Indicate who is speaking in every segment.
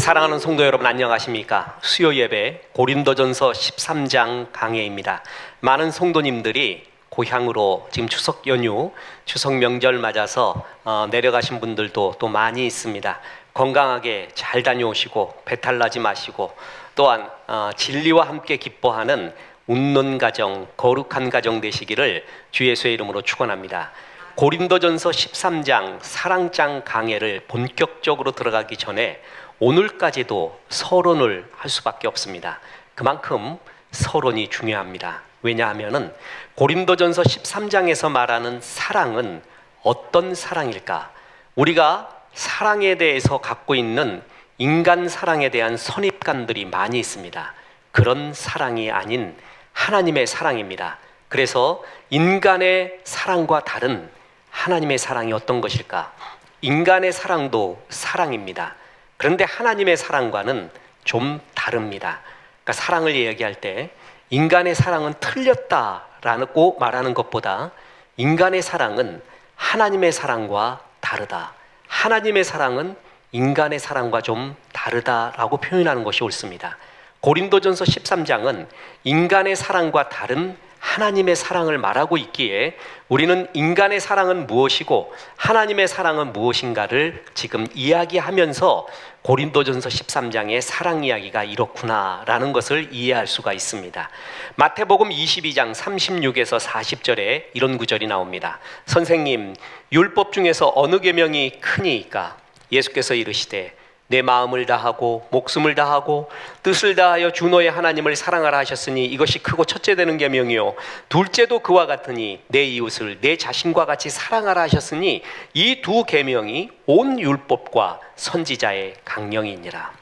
Speaker 1: 사랑하는 성도 여러분, 안녕하십니까? 수요 예배 고린도전서 13장 강해입니다. 많은 성도님들이 고향으로 지금 추석 연휴, 추석 명절 맞아서 내려가신 분들도 또 많이 있습니다. 건강하게 잘 다녀오시고 배탈 나지 마시고, 또한 진리와 함께 기뻐하는 웃는 가정, 거룩한 가정 되시기를 주 예수의 이름으로 축원합니다. 고린도전서 13장 사랑장 강해를 본격적으로 들어가기 전에 오늘까지도 서론을 할 수밖에 없습니다. 그만큼 서론이 중요합니다. 왜냐하면 고린도전서 13장에서 말하는 사랑은 어떤 사랑일까? 우리가 사랑에 대해서 갖고 있는 인간 사랑에 대한 선입관들이 많이 있습니다. 그런 사랑이 아닌 하나님의 사랑입니다. 그래서 인간의 사랑과 다른 하나님의 사랑이 어떤 것일까? 인간의 사랑도 사랑입니다. 그런데 하나님의 사랑과는 좀 다릅니다. 그러니까 사랑을 이야기할 때 인간의 사랑은 틀렸다라고 말하는 것보다 인간의 사랑은 하나님의 사랑과 다르다, 하나님의 사랑은 인간의 사랑과 좀 다르다라고 표현하는 것이 옳습니다. 고린도전서 13장은 인간의 사랑과 다른 하나님의 사랑을 말하고 있기에 우리는 인간의 사랑은 무엇이고 하나님의 사랑은 무엇인가를 지금 이야기하면서 고린도전서 13장의 사랑 이야기가 이렇구나라는 것을 이해할 수가 있습니다. 마태복음 22장 36에서 40절에 이런 구절이 나옵니다. 선생님, 율법 중에서 어느 계명이 크니이까? 예수께서 이르시되 내 마음을 다하고 목숨을 다하고 뜻을 다하여 주 너의 하나님을 사랑하라 하셨으니 이것이 크고 첫째 되는 계명이요 둘째도 그와 같으니 내 이웃을 내 자신과 같이 사랑하라 하셨으니 이 두 계명이 온 율법과 선지자의 강령이니라.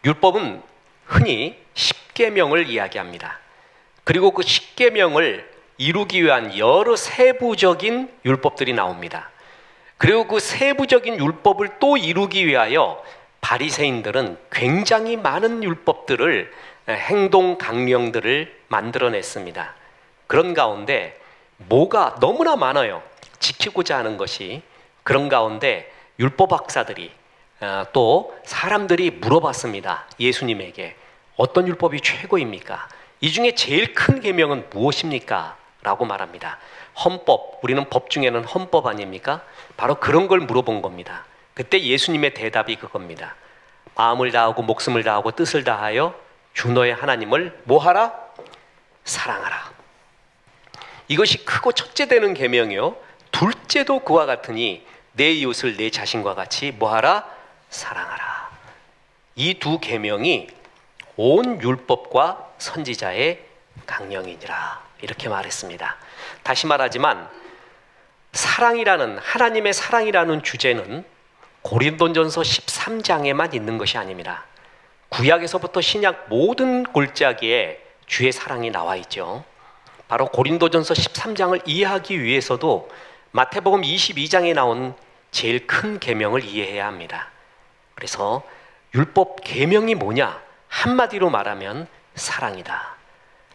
Speaker 1: 율법은 흔히 10계명을 이야기합니다. 그리고 그 10계명을 이루기 위한 여러 세부적인 율법들이 나옵니다. 그리고 그 세부적인 율법을 또 이루기 위하여 바리새인들은 굉장히 많은 율법들을, 행동 강령들을 만들어냈습니다. 그런 가운데 뭐가 너무나 많아요. 지키고자 하는 것이. 그런 가운데 율법학자들이 또 사람들이 물어봤습니다. 예수님에게 어떤 율법이 최고입니까? 이 중에 제일 큰 계명은 무엇입니까? 라고 말합니다. 헌법, 우리는 법 중에는 헌법 아닙니까? 바로 그런 걸 물어본 겁니다. 그때 예수님의 대답이 그겁니다. 마음을 다하고 목숨을 다하고 뜻을 다하여 주 너의 하나님을 뭐하라? 사랑하라. 이것이 크고 첫째 되는 계명이요 둘째도 그와 같으니 내 이웃을 내 자신과 같이 뭐하라? 사랑하라. 이 두 계명이 온 율법과 선지자의 강령이니라. 이렇게 말했습니다. 다시 말하지만 사랑이라는, 하나님의 사랑이라는 주제는 고린도전서 13장에만 있는 것이 아닙니다. 구약에서부터 신약 모든 골짜기에 주의 사랑이 나와 있죠. 바로 고린도전서 13장을 이해하기 위해서도 마태복음 22장에 나온 제일 큰 계명을 이해해야 합니다. 그래서 율법 계명이 뭐냐? 한마디로 말하면 사랑이다.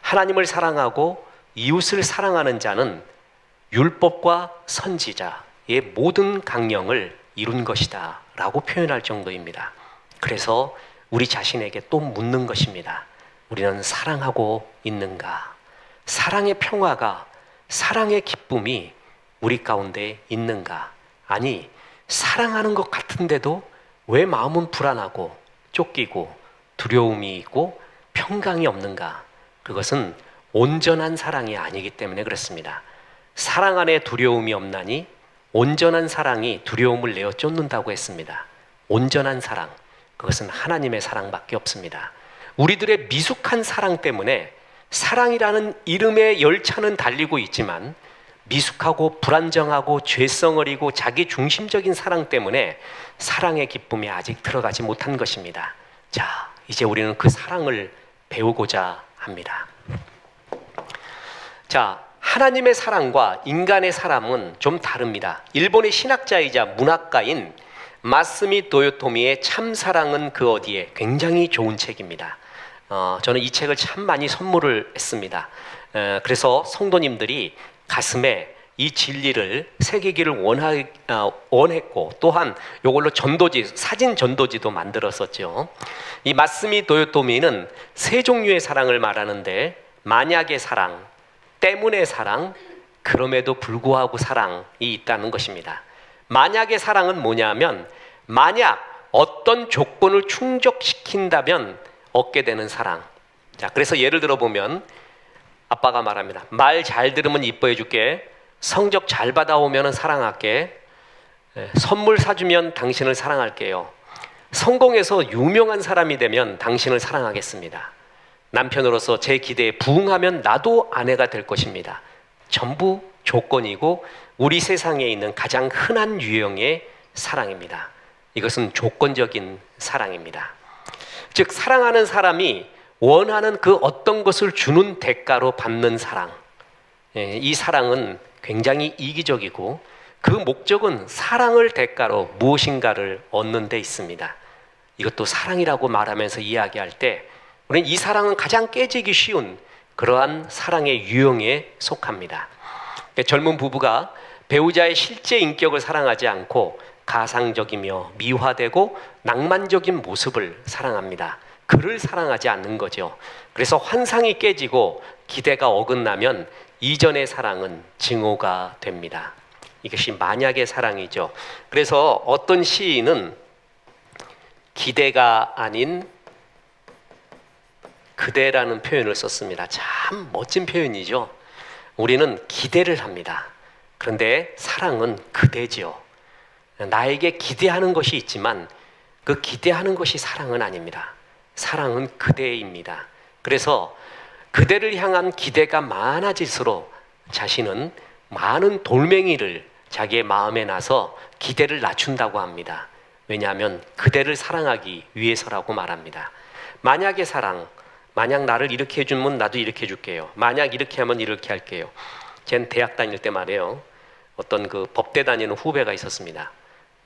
Speaker 1: 하나님을 사랑하고 이웃을 사랑하는 자는 율법과 선지자의 모든 강령을 이룬 것이다 라고 표현할 정도입니다. 그래서 우리 자신에게 또 묻는 것입니다. 우리는 사랑하고 있는가? 사랑의 평화가, 사랑의 기쁨이 우리 가운데 있는가? 아니, 사랑하는 것 같은데도 왜 마음은 불안하고 쫓기고 두려움이 있고 평강이 없는가? 그것은 온전한 사랑이 아니기 때문에 그렇습니다. 사랑 안에 두려움이 없나니 온전한 사랑이 두려움을 내어 쫓는다고 했습니다. 온전한 사랑, 그것은 하나님의 사랑밖에 없습니다. 우리들의 미숙한 사랑 때문에 사랑이라는 이름의 열차는 달리고 있지만 미숙하고 불안정하고 죄성 어리고 자기 중심적인 사랑 때문에 사랑의 기쁨이 아직 들어가지 못한 것입니다. 자, 이제 우리는 그 사랑을 배우고자 합니다. 자, 하나님의 사랑과 인간의 사랑은 좀 다릅니다. 일본의 신학자이자 문학가인 마스미 도요토미의 참사랑은 그 어디에, 굉장히 좋은 책입니다. 저는 이 책을 참 많이 선물을 했습니다. 그래서 성도님들이 가슴에 이 진리를 새기기를 원했고, 또한 이걸로 전도지, 사진 전도지도 만들었었죠. 이 마스미 도요토미는 세 종류의 사랑을 말하는데, 만약의 사랑, 때문에 사랑, 그럼에도 불구하고 사랑이 있다는 것입니다. 만약의 사랑은 뭐냐면, 만약 어떤 조건을 충족시킨다면 얻게 되는 사랑. 자, 그래서 예를 들어 보면 아빠가 말합니다. 말 잘 들으면 이뻐해 줄게. 성적 잘 받아오면 사랑할게. 선물 사주면 당신을 사랑할게요. 성공해서 유명한 사람이 되면 당신을 사랑하겠습니다. 남편으로서 제 기대에 부응하면 나도 아내가 될 것입니다. 전부 조건이고 우리 세상에 있는 가장 흔한 유형의 사랑입니다. 이것은 조건적인 사랑입니다. 즉, 사랑하는 사람이 원하는 그 어떤 것을 주는 대가로 받는 사랑. 이 사랑은 굉장히 이기적이고 그 목적은 사랑을 대가로 무엇인가를 얻는 데 있습니다. 이것도 사랑이라고 말하면서 이야기할 때 우리는 이 사랑은 가장 깨지기 쉬운 그러한 사랑의 유형에 속합니다. 젊은 부부가 배우자의 실제 인격을 사랑하지 않고 가상적이며 미화되고 낭만적인 모습을 사랑합니다. 그를 사랑하지 않는 거죠. 그래서 환상이 깨지고 기대가 어긋나면 이전의 사랑은 증오가 됩니다. 이것이 만약의 사랑이죠. 그래서 어떤 시인은 기대가 아닌 그대라는 표현을 썼습니다. 참 멋진 표현이죠. 우리는 기대를 합니다. 그런데 사랑은 그대죠. 나에게 기대하는 것이 있지만 그 기대하는 것이 사랑은 아닙니다. 사랑은 그대입니다. 그래서 그대를 향한 기대가 많아질수록 자신은 많은 돌멩이를 자기의 마음에 놔서 기대를 낮춘다고 합니다. 왜냐하면 그대를 사랑하기 위해서라고 말합니다. 만약의 사랑, 만약 나를 이렇게 해주면 나도 이렇게 해줄게요. 만약 이렇게 하면 이렇게 할게요. 전 대학 다닐 때 말이에요. 어떤 그 법대 다니는 후배가 있었습니다.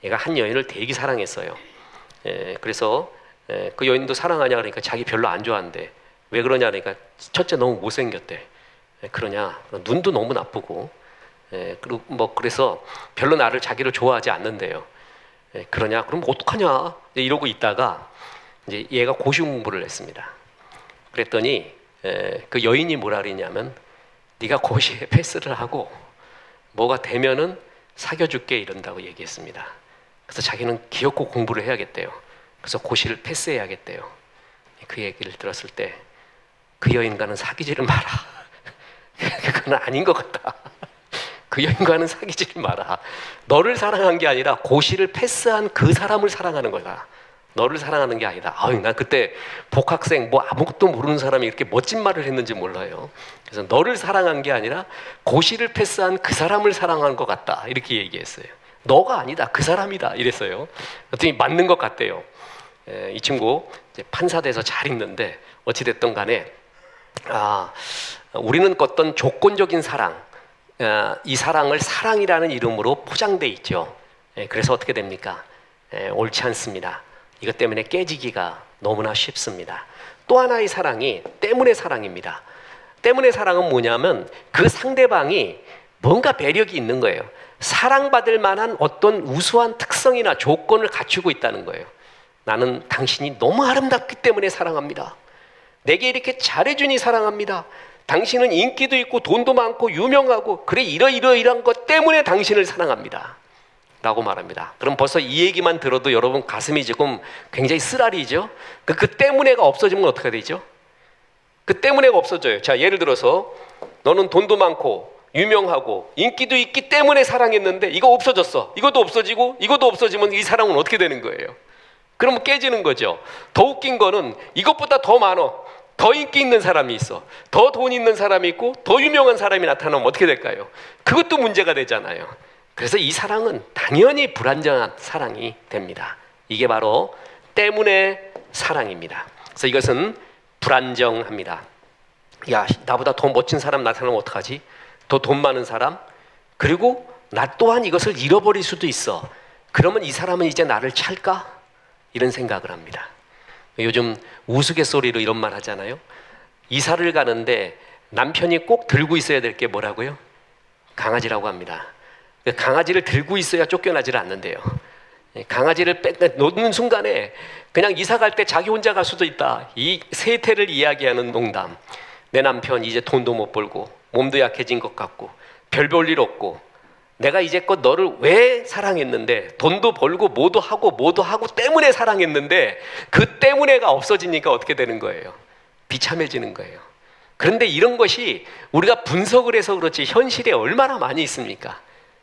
Speaker 1: 얘가 한 여인을 되게 사랑했어요. 그래서 그 여인도 사랑하냐 그러니까 자기 별로 안 좋아한대. 왜 그러냐 그러니까 첫째 너무 못생겼대. 그러냐 눈도 너무 나쁘고 그리고 뭐 그래서 별로 나를 자기를 좋아하지 않는데요. 그러냐 그럼 어떡하냐 이러고 있다가 이제 얘가 고시 공부를 했습니다. 그랬더니 그 여인이 뭐라 그랬냐면 네가 고시에 패스를 하고 뭐가 되면은 사귀어줄게 이런다고 얘기했습니다. 그래서 자기는 기어코 공부를 해야겠대요. 그래서 고시를 패스해야겠대요. 그 얘기를 들었을 때 그 여인과는 사귀지를 마라. 그건 아닌 것 같다. 그 여인과는 사귀지를 마라. 너를 사랑한 게 아니라 고시를 패스한 그 사람을 사랑하는 거다. 너를 사랑하는 게 아니다. 난 그때 복학생 뭐 아무것도 모르는 사람이 이렇게 멋진 말을 했는지 몰라요. 그래서 너를 사랑한 게 아니라 고시를 패스한 그 사람을 사랑한 것 같다. 이렇게 얘기했어요. 너가 아니다. 그 사람이다. 이랬어요. 그랬더니 맞는 것 같대요. 이 친구 이제 판사 돼서 잘 있는데 어찌됐든 간에 우리는 어떤 조건적인 사랑, 이 사랑을 사랑이라는 이름으로 포장돼 있죠. 그래서 어떻게 됩니까? 옳지 않습니다. 이것 때문에 깨지기가 너무나 쉽습니다. 또 하나의 사랑이 때문의 사랑입니다. 때문의 사랑은 뭐냐면 그 상대방이 뭔가 매력이 있는 거예요. 사랑받을 만한 어떤 우수한 특성이나 조건을 갖추고 있다는 거예요. 나는 당신이 너무 아름답기 때문에 사랑합니다. 내게 이렇게 잘해주니 사랑합니다. 당신은 인기도 있고 돈도 많고 유명하고 그래 이러이러이러한 것 때문에 당신을 사랑합니다. 라고 말합니다. 그럼 벌써 이 얘기만 들어도 여러분 가슴이 지금 굉장히 쓰라리죠? 그 때문에가 없어지면 어떻게 되죠? 그 때문에가 없어져요. 자, 예를 들어서 너는 돈도 많고 유명하고 인기도 있기 때문에 사랑했는데 이거 없어졌어. 이것도 없어지고 이것도 없어지면 이 사랑은 어떻게 되는 거예요? 그러면 깨지는 거죠. 더 웃긴 거는 이것보다 더 많어. 더 인기 있는 사람이 있어. 더 돈 있는 사람이 있고 더 유명한 사람이 나타나면 어떻게 될까요? 그것도 문제가 되잖아요. 그래서 이 사랑은 당연히 불안정한 사랑이 됩니다. 이게 바로 때문에 사랑입니다. 그래서 이것은 불안정합니다. 야, 나보다 더 멋진 사람 나타나면 어떡하지? 더 돈 많은 사람? 그리고 나 또한 이것을 잃어버릴 수도 있어. 그러면 이 사람은 이제 나를 찰까? 이런 생각을 합니다. 요즘 우스갯소리로 이런 말 하잖아요. 이사를 가는데 남편이 꼭 들고 있어야 될 게 뭐라고요? 강아지라고 합니다. 강아지를 들고 있어야 쫓겨나지를 않는데요. 강아지를 놓는 순간에 그냥 이사 갈 때 자기 혼자 갈 수도 있다. 이 세태를 이야기하는 농담. 내 남편 이제 돈도 못 벌고 몸도 약해진 것 같고 별 볼 일 없고 내가 이제껏 너를 왜 사랑했는데 돈도 벌고 뭐도 하고 때문에 사랑했는데 그 때문에가 없어지니까 어떻게 되는 거예요? 비참해지는 거예요. 그런데 이런 것이 우리가 분석을 해서 그렇지 현실에 얼마나 많이 있습니까?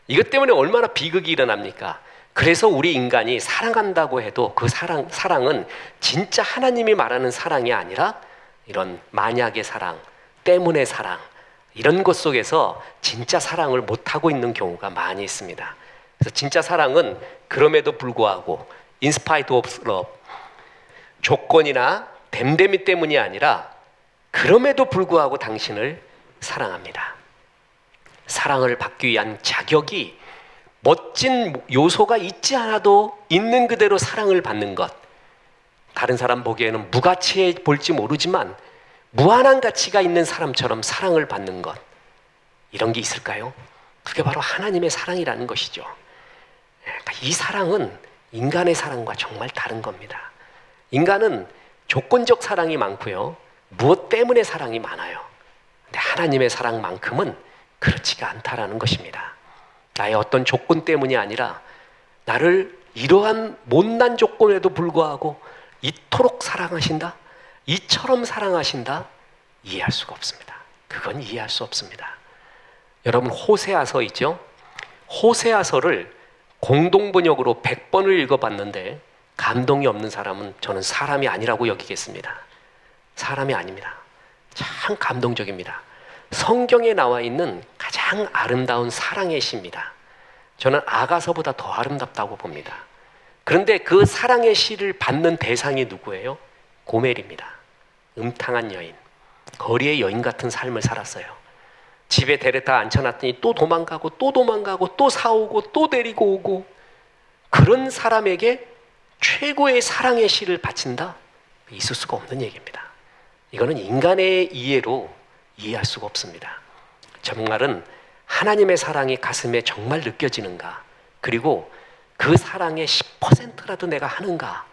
Speaker 1: 이것 때문에 얼마나 비극이 일어납니까? 그래서 우리 인간이 사랑한다고 해도 그 사랑은 진짜 하나님이 말하는 사랑이 아니라 이런 만약의 사랑, 때문의 사랑, 이런 것 속에서 진짜 사랑을 못하고 있는 경우가 많이 있습니다. 그래서 진짜 사랑은 그럼에도 불구하고 in spite of love, 조건이나 됨됨이 때문이 아니라 그럼에도 불구하고 당신을 사랑합니다. 사랑을 받기 위한 자격이 멋진 요소가 있지 않아도 있는 그대로 사랑을 받는 것, 다른 사람 보기에는 무가치해 볼지 모르지만 무한한 가치가 있는 사람처럼 사랑을 받는 것, 이런 게 있을까요? 그게 바로 하나님의 사랑이라는 것이죠. 이 사랑은 인간의 사랑과 정말 다른 겁니다. 인간은 조건적 사랑이 많고요, 무엇 때문에 사랑이 많아요. 근데 하나님의 사랑만큼은 그렇지가 않다라는 것입니다. 나의 어떤 조건 때문이 아니라 나를 이러한 못난 조건에도 불구하고 이토록 사랑하신다? 이처럼 사랑하신다? 이해할 수가 없습니다. 그건 이해할 수 없습니다. 여러분, 호세아서 있죠? 호세아서를 공동번역으로 100번을 읽어봤는데 감동이 없는 사람은 저는 사람이 아니라고 여기겠습니다. 사람이 아닙니다. 참 감동적입니다. 성경에 나와 있는 가장 아름다운 사랑의 시입니다. 저는 아가서보다 더 아름답다고 봅니다. 그런데 그 사랑의 시를 받는 대상이 누구예요? 고멜입니다. 음탕한 여인, 거리의 여인 같은 삶을 살았어요. 집에 데려다 앉혀놨더니 또 도망가고 또 사오고 또 데리고 오고, 그런 사람에게 최고의 사랑의 시를 바친다? 있을 수가 없는 얘기입니다. 이거는 인간의 이해로 이해할 수가 없습니다. 정말은 하나님의 사랑이 가슴에 정말 느껴지는가, 그리고 그 사랑의 10%라도 내가 하는가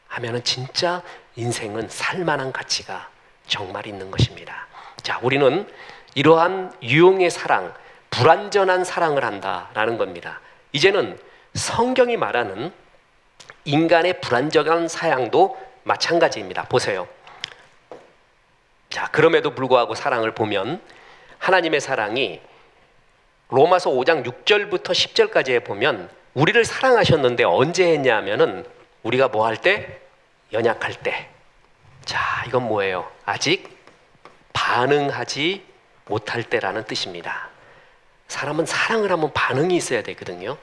Speaker 1: 하면은 진짜 인생은 살만한 가치가 정말 있는 것입니다. 자, 우리는 이러한 유용의 사랑, 불완전한 사랑을 한다라는 겁니다. 이제는 성경이 말하는 인간의 불완전한 사랑도 마찬가지입니다. 보세요. 자, 그럼에도 불구하고 사랑을 보면 하나님의 사랑이 로마서 5장 6절부터 10절까지에 보면 우리를 사랑하셨는데 언제 했냐 하면은 우리가 뭐 할 때? 연약할 때. 자, 이건 뭐예요? 아직 반응하지 못할 때라는 뜻입니다. 사람은 사랑을 하면 반응이 있어야 되거든요.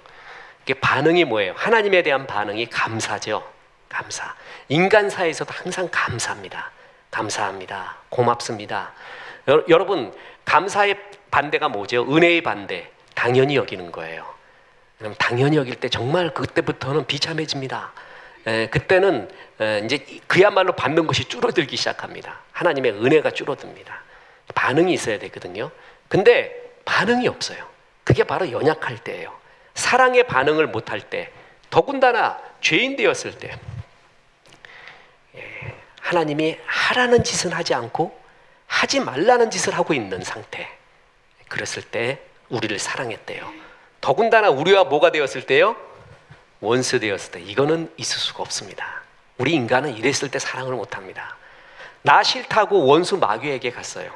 Speaker 1: 이게 반응이 뭐예요? 하나님에 대한 반응이 감사죠. 감사. 인간사에서도 항상 감사합니다. 감사합니다. 고맙습니다. 여러분, 감사의 반대가 뭐죠? 은혜의 반대. 당연히 여기는 거예요. 그럼 당연히 여길 때 정말 그때부터는 비참해집니다. 그때는 이제 그야말로 받는 것이 줄어들기 시작합니다. 하나님의 은혜가 줄어듭니다. 반응이 있어야 되거든요. 근데 반응이 없어요. 그게 바로 연약할 때예요. 사랑의 반응을 못할 때, 더군다나 죄인 되었을 때, 하나님이 하라는 짓은 하지 않고 하지 말라는 짓을 하고 있는 상태, 그랬을 때 우리를 사랑했대요. 더군다나 우리와 뭐가 되었을 때요? 원수 되었을 때. 이거는 있을 수가 없습니다. 우리 인간은 이랬을 때 사랑을 못합니다. 나 싫다고 원수 마귀에게 갔어요.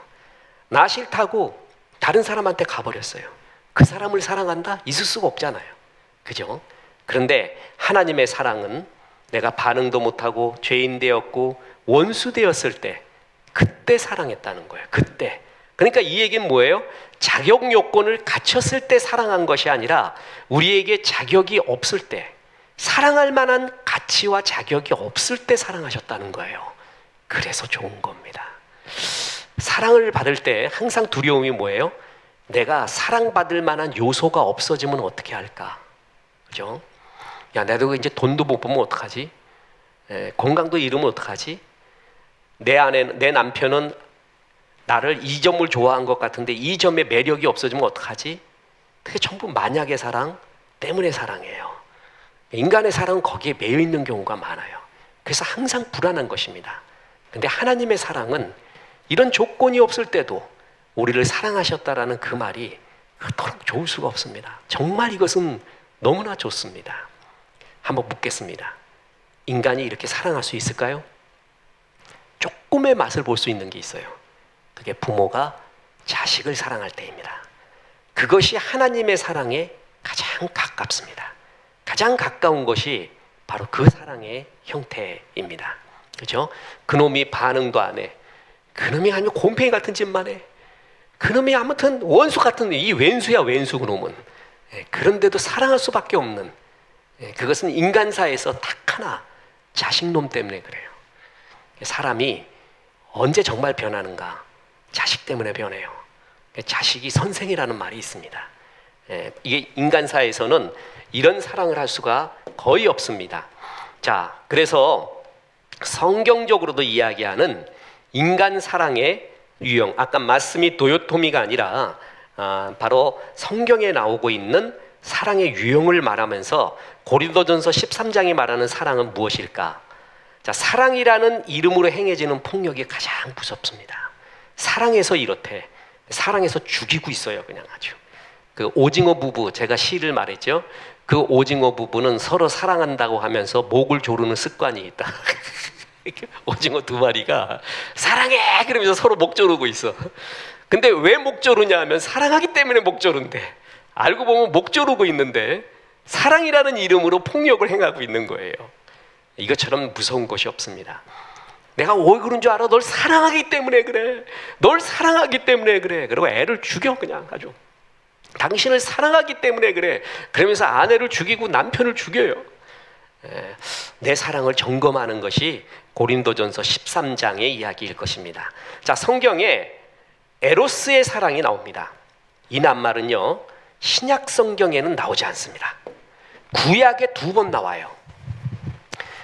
Speaker 1: 나 싫다고 다른 사람한테 가버렸어요. 그 사람을 사랑한다? 있을 수가 없잖아요. 그죠? 그런데 하나님의 사랑은 내가 반응도 못하고 죄인 되었고 원수 되었을 때, 그때 사랑했다는 거예요. 그때. 그러니까 이 얘기는 뭐예요? 자격 요건을 갖췄을 때 사랑한 것이 아니라 우리에게 자격이 없을 때, 사랑할 만한 가치와 자격이 없을 때 사랑하셨다는 거예요. 그래서 좋은 겁니다. 사랑을 받을 때 항상 두려움이 뭐예요? 내가 사랑받을 만한 요소가 없어지면 어떻게 할까? 그죠? 야, 나도 이제 돈도 못 벌면 어떡하지? 건강도 잃으면 어떡하지? 내 남편은 나를 이 점을 좋아한 것 같은데 이 점에 매력이 없어지면 어떡하지? 그게 전부 만약의 사랑 때문에 사랑이에요. 인간의 사랑은 거기에 매여 있는 경우가 많아요. 그래서 항상 불안한 것입니다. 근데 하나님의 사랑은 이런 조건이 없을 때도 우리를 사랑하셨다라는 그 말이 그토록 좋을 수가 없습니다. 정말 이것은 너무나 좋습니다. 한번 묻겠습니다. 인간이 이렇게 사랑할 수 있을까요? 조금의 맛을 볼 수 있는 게 있어요. 그게 부모가 자식을 사랑할 때입니다. 그것이 하나님의 사랑에 가장 가깝습니다. 가장 가까운 것이 바로 그 사랑의 형태입니다. 그죠? 그놈이 반응도 안 해. 그놈이 아니면 곰팡이 같은 짓만 해. 그놈이 아무튼 원수 같은, 이 왼수야 왼수 그놈은. 그런데도 사랑할 수밖에 없는, 그것은 인간사에서 딱 하나, 자식놈 때문에 그래요. 사람이 언제 정말 변하는가? 자식 때문에 변해요. 자식이 선생이라는 말이 있습니다. 이게 인간사에서는 이런 사랑을 할 수가 거의 없습니다. 자, 그래서 성경적으로도 이야기하는 인간 사랑의 유형, 아까 말씀이 도요토미가 아니라 바로 성경에 나오고 있는 사랑의 유형을 말하면서 고린도전서 13장이 말하는 사랑은 무엇일까? 자, 사랑이라는 이름으로 행해지는 폭력이 가장 무섭습니다. 사랑해서 이렇대. 사랑해서 죽이고 있어요, 그냥 아주. 그 오징어 부부, 제가 시를 말했죠. 그 오징어 부부는 서로 사랑한다고 하면서 목을 조르는 습관이 있다. 오징어 두 마리가 사랑해! 그러면서 서로 목 조르고 있어. 근데 왜 목 조르냐 하면 사랑하기 때문에 목 조른대. 알고 보면 목 조르고 있는데 사랑이라는 이름으로 폭력을 행하고 있는 거예요. 이것처럼 무서운 것이 없습니다. 내가 왜 그런 줄 알아? 널 사랑하기 때문에 그래. 널 사랑하기 때문에 그래. 그리고 애를 죽여 그냥 아주. 당신을 사랑하기 때문에 그래. 그러면서 아내를 죽이고 남편을 죽여요. 내 사랑을 점검하는 것이 고린도전서 13장의 이야기일 것입니다. 자, 성경에 에로스의 사랑이 나옵니다. 이 낱말은요, 신약 성경에는 나오지 않습니다. 구약에 2번 나와요.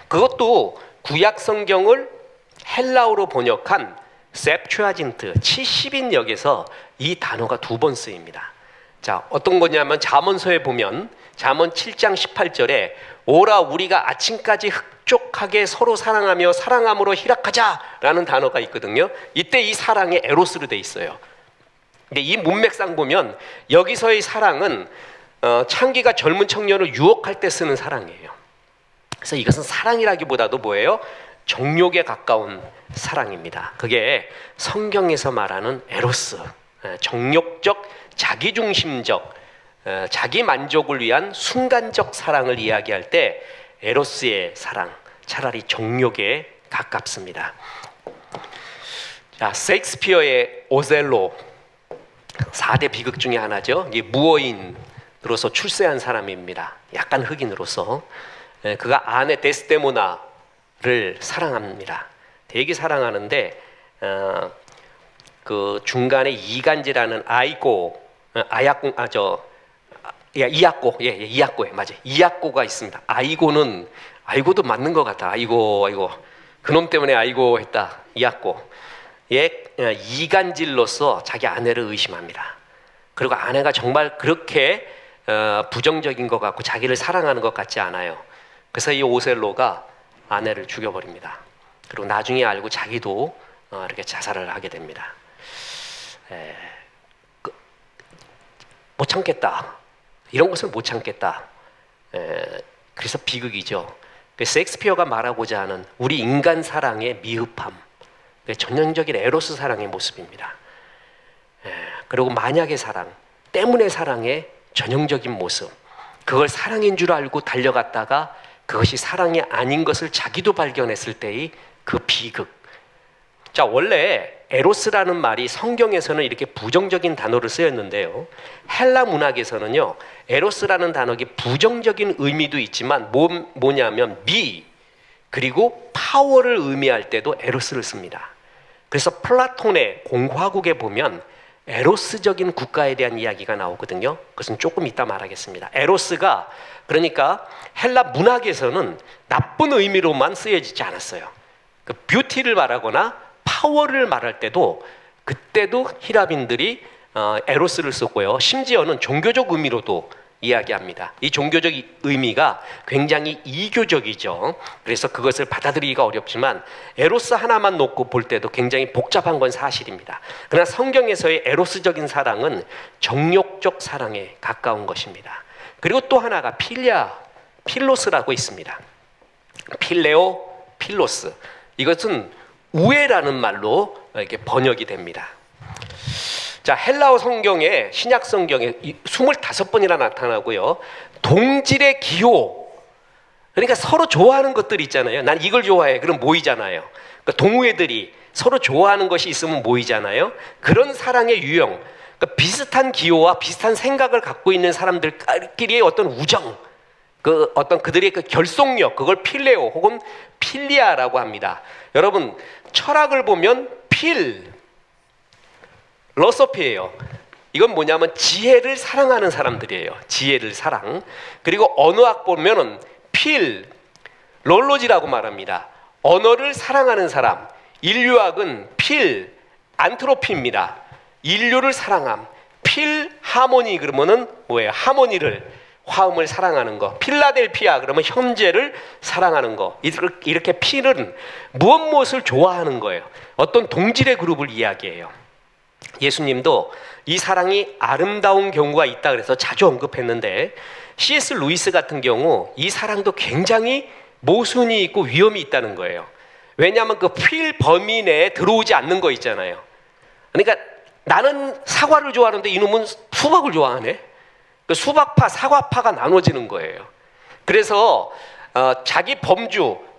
Speaker 1: 그것도 구약 성경을 헬라어로 번역한 셉튜아진트 70인역에서 이 단어가 2번 쓰입니다. 자, 어떤 거냐면 잠언서에 보면 잠언 7장 18절에 오라 우리가 아침까지 흡족하게 서로 사랑하며 사랑함으로 희락하자라는 단어가 있거든요. 이때 이 사랑이 에로스로 돼 있어요. 근데 이 문맥상 보면 여기서의 사랑은 창기가 젊은 청년을 유혹할 때 쓰는 사랑이에요. 그래서 이것은 사랑이라기보다도 뭐예요? 정욕에 가까운 사랑입니다. 그게 성경에서 말하는 에로스, 정욕적, 자기중심적, 자기 만족을 위한 순간적 사랑을 이야기할 때 에로스의 사랑, 차라리 정욕에 가깝습니다. 자, 셰익스피어의 오셀로 4대 비극 중에 하나죠. 이 무어인으로서 출세한 사람입니다. 약간 흑인으로서. 그가 아내 데스데모나를 사랑합니다. 되게 사랑하는데 그 중간에 이간질하는 이약고에 맞아요. 이약고가 있습니다. 아이고도 맞는 것 같아. 아이고 그놈 때문에 아이고 했다. 이약고. 이간질로서 자기 아내를 의심합니다. 그리고 아내가 정말 그렇게 부정적인 것 같고 자기를 사랑하는 것 같지 않아요. 그래서 이 오셀로가 아내를 죽여버립니다. 그리고 나중에 알고 자기도 이렇게 자살을 하게 됩니다. 못 참겠다. 이런 것을 못 참겠다. 그래서 비극이죠. 셰익스피어가 말하고자 하는 우리 인간 사랑의 미흡함, 전형적인 에로스 사랑의 모습입니다. 그리고 만약의 사랑, 때문에 사랑의 전형적인 모습, 그걸 사랑인 줄 알고 달려갔다가 그것이 사랑이 아닌 것을 자기도 발견했을 때의 그 비극. 자, 원래 에로스라는 말이 성경에서는 이렇게 부정적인 단어를 쓰였는데요, 헬라 문학에서는요, 에로스라는 단어에 부정적인 의미도 있지만 뭐냐면 미, 그리고 파워를 의미할 때도 에로스를 씁니다. 그래서 플라톤의 공화국에 보면 에로스적인 국가에 대한 이야기가 나오거든요. 그것은 조금 이따 말하겠습니다. 에로스가 그러니까 헬라 문학에서는 나쁜 의미로만 쓰여지지 않았어요. 그 뷰티를 말하거나 파워를 말할 때도 그때도 히라빈들이 에로스를 쓰고요. 심지어는 종교적 의미로도 이야기합니다. 이 종교적 의미가 굉장히 이교적이죠. 그래서 그것을 받아들이기가 어렵지만 에로스 하나만 놓고 볼 때도 굉장히 복잡한 건 사실입니다. 그러나 성경에서의 에로스적인 사랑은 정욕적 사랑에 가까운 것입니다. 그리고 또 하나가 필로스라고 있습니다. 필레오, 필로스. 이것은 우애라는 말로 이렇게 번역이 됩니다. 자, 헬라어 성경에, 신약 성경에 25번이나 나타나고요. 동질의 기호. 그러니까 서로 좋아하는 것들이 있잖아요. 난 이걸 좋아해. 그럼 모이잖아요. 그러니까 동우애들이 서로 좋아하는 것이 있으면 모이잖아요. 그런 사랑의 유형. 그러니까 비슷한 기호와 비슷한 생각을 갖고 있는 사람들끼리의 어떤 우정, 어떤 그들의 그 결속력, 그걸 필레오 혹은 필리아라고 합니다. 여러분, 철학을 보면 필로소피예요. 이건 뭐냐면 지혜를 사랑하는 사람들이에요. 지혜를 사랑. 그리고 언어학 보면은 롤로지라고 말합니다. 언어를 사랑하는 사람. 인류학은 안트로피입니다. 인류를 사랑함. 하모니 그러면은 뭐예요? 화음을 사랑하는 거. 필라델피아 그러면 현재를 사랑하는 거. 이렇게 필은 무엇을 좋아하는 거예요. 어떤 동질의 그룹을 이야기해요. 예수님도 이 사랑이 아름다운 경우가 있다 그래서 자주 언급했는데 C.S. 루이스 같은 경우 이 사랑도 굉장히 모순이 있고 위험이 있다는 거예요. 왜냐하면 그 필 범위 내에 들어오지 않는 거 있잖아요. 그러니까 나는 사과를 좋아하는데 이놈은 수박을 좋아하네. 그 수박파, 사과파가 나눠지는 거예요. 그래서 자기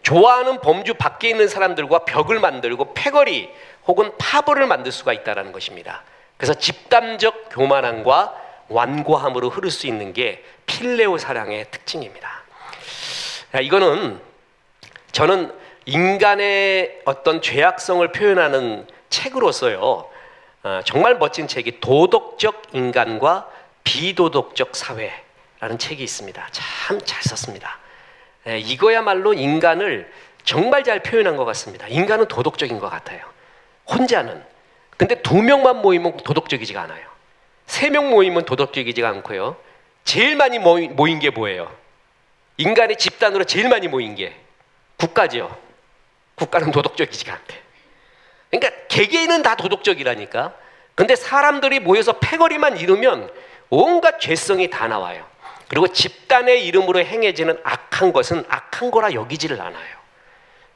Speaker 1: 좋아하는 범주 밖에 있는 사람들과 벽을 만들고 패거리 혹은 파벌을 만들 수가 있다는 것입니다. 그래서 집단적 교만함과 완고함으로 흐를 수 있는 게 필레오 사랑의 특징입니다. 이거는 저는 인간의 어떤 죄악성을 표현하는 책으로서요, 정말 멋진 책이 도덕적 인간과 비도덕적 사회라는 책이 있습니다. 참 잘 썼습니다. 이거야말로 인간을 정말 잘 표현한 것 같습니다. 인간은 도덕적인 것 같아요. 혼자는. 근데 2명만 모이면 도덕적이지가 않아요. 3명 모이면 도덕적이지가 않고요. 제일 많이 모인 게 뭐예요? 인간의 집단으로 제일 많이 모인 게 국가죠. 국가는 도덕적이지가 않대. 그러니까 개개인은 다 도덕적이라니까. 근데 사람들이 모여서 패거리만 이루면 온갖 죄성이 다 나와요. 그리고 집단의 이름으로 행해지는 악한 것은 악한 거라 여기지를 않아요.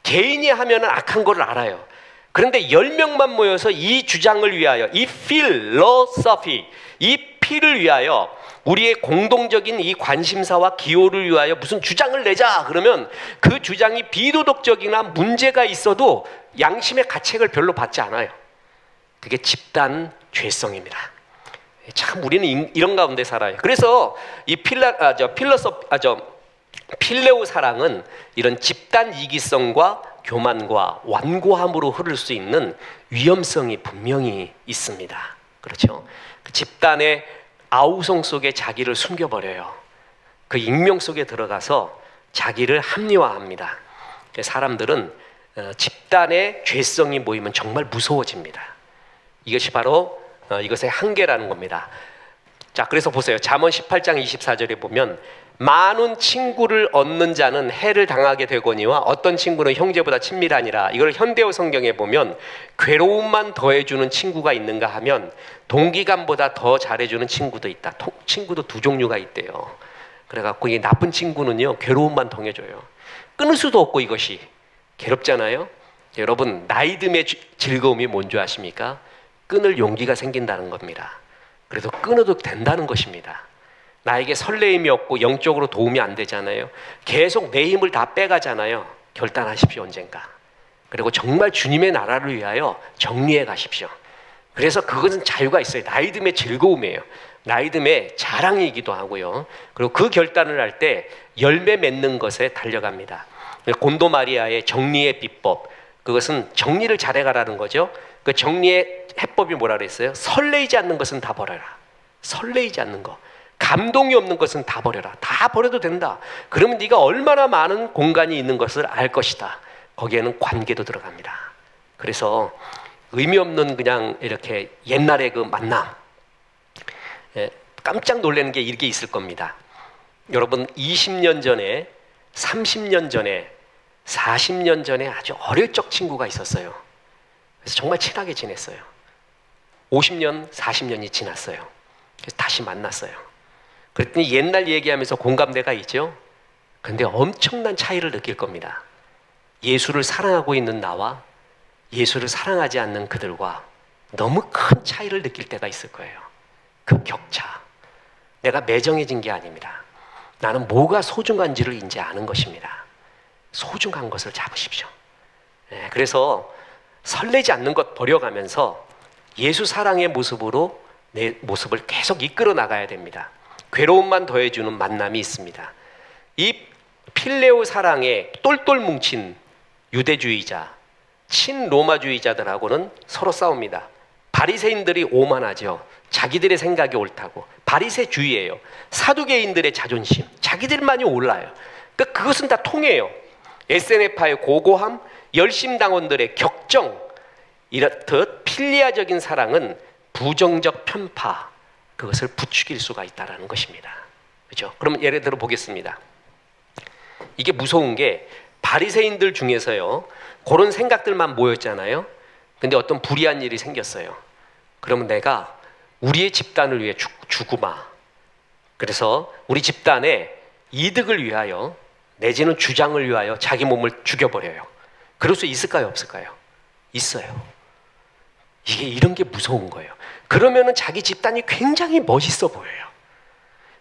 Speaker 1: 개인이 하면은 악한 거를 알아요. 그런데 10명만 모여서 이 주장을 위하여, 이 필로소피, 이 필을 위하여 우리의 공동적인 이 관심사와 기호를 위하여 무슨 주장을 내자 그러면 그 주장이 비도덕적이나 문제가 있어도 양심의 가책을 별로 받지 않아요. 그게 집단 죄성입니다. 참 우리는 이런 가운데 살아요. 그래서 이 필레오 사랑은 이런 집단 이기성과 교만과 완고함으로 흐를 수 있는 위험성이 분명히 있습니다. 그렇죠? 그 집단의 아우성 속에 자기를 숨겨버려요. 그 익명 속에 들어가서 자기를 합리화합니다. 사람들은 집단의 죄성이 모이면 정말 무서워집니다. 이것이 바로 이것의 한계라는 겁니다. 자, 그래서 보세요. 잠언 18장 24절에 보면 많은 친구를 얻는 자는 해를 당하게 되거니와 어떤 친구는 형제보다 친밀하니라. 이걸 현대어 성경에 보면 괴로움만 더해주는 친구가 있는가 하면 동기간보다 더 잘해주는 친구도 있다. 친구도 2종류가 있대요. 그래갖고 이 나쁜 친구는요, 괴로움만 더해줘요. 끊을 수도 없고 이것이 괴롭잖아요. 여러분, 나이 듦의 즐거움이 뭔지 아십니까? 끊을 용기가 생긴다는 겁니다. 그래도 끊어도 된다는 것입니다. 나에게 설레임이 없고 영적으로 도움이 안 되잖아요. 계속 내 힘을 다 빼가잖아요. 결단하십시오, 언젠가. 그리고 정말 주님의 나라를 위하여 정리해 가십시오. 그래서 그것은 자유가 있어요. 나이 듦의 즐거움이에요. 나이 듦의 자랑이기도 하고요. 그리고 그 결단을 할 때 열매 맺는 것에 달려갑니다. 곤도 마리아의 정리의 비법, 그것은 정리를 잘해가라는 거죠. 그 정리의 해법이 뭐라 그랬어요? 설레이지 않는 것은 다 버려라. 설레이지 않는 거. 감동이 없는 것은 다 버려라. 다 버려도 된다. 그러면 네가 얼마나 많은 공간이 있는 것을 알 것이다. 거기에는 관계도 들어갑니다. 그래서 의미 없는 그냥 이렇게 옛날의 그 만남, 깜짝 놀라는 게 이렇게 있을 겁니다. 여러분 20년 전에, 30년 전에, 40년 전에 아주 어릴 적 친구가 있었어요. 그래서 정말 친하게 지냈어요. 50년, 40년이 지났어요. 그래서 다시 만났어요. 그랬더니 옛날 얘기하면서 공감대가 있죠. 근데 엄청난 차이를 느낄 겁니다. 예수를 사랑하고 있는 나와 예수를 사랑하지 않는 그들과 너무 큰 차이를 느낄 때가 있을 거예요. 그 격차. 내가 매정해진 게 아닙니다. 나는 뭐가 소중한지를 이제 아는 것입니다. 소중한 것을 잡으십시오. 그래서 설레지 않는 것 버려가면서 예수 사랑의 모습으로 내 모습을 계속 이끌어 나가야 됩니다. 괴로움만 더해주는 만남이 있습니다. 이 필레오 사랑에 똘똘 뭉친 유대주의자, 친로마주의자들하고는 서로 싸웁니다. 바리새인들이 오만하죠. 자기들의 생각이 옳다고. 바리새주의예요. 사두개인들의 자존심, 자기들만이 올라요. 그러니까 그것은 다 통해요. SNF파의 고고함, 열심당원들의 격정, 이렇듯 필리아적인 사랑은 부정적 편파, 그것을 부추길 수가 있다는 것입니다. 그렇죠? 그럼 예를 들어 보겠습니다. 이게 무서운 게 바리새인들 중에서요, 그런 생각들만 모였잖아요. 근데 어떤 불의한 일이 생겼어요. 그러면 내가 우리의 집단을 위해 죽으마. 그래서 우리 집단의 이득을 위하여 내지는 주장을 위하여 자기 몸을 죽여버려요. 그럴 수 있을까요? 없을까요? 있어요. 이런 게 무서운 거예요. 그러면은 자기 집단이 굉장히 멋있어 보여요.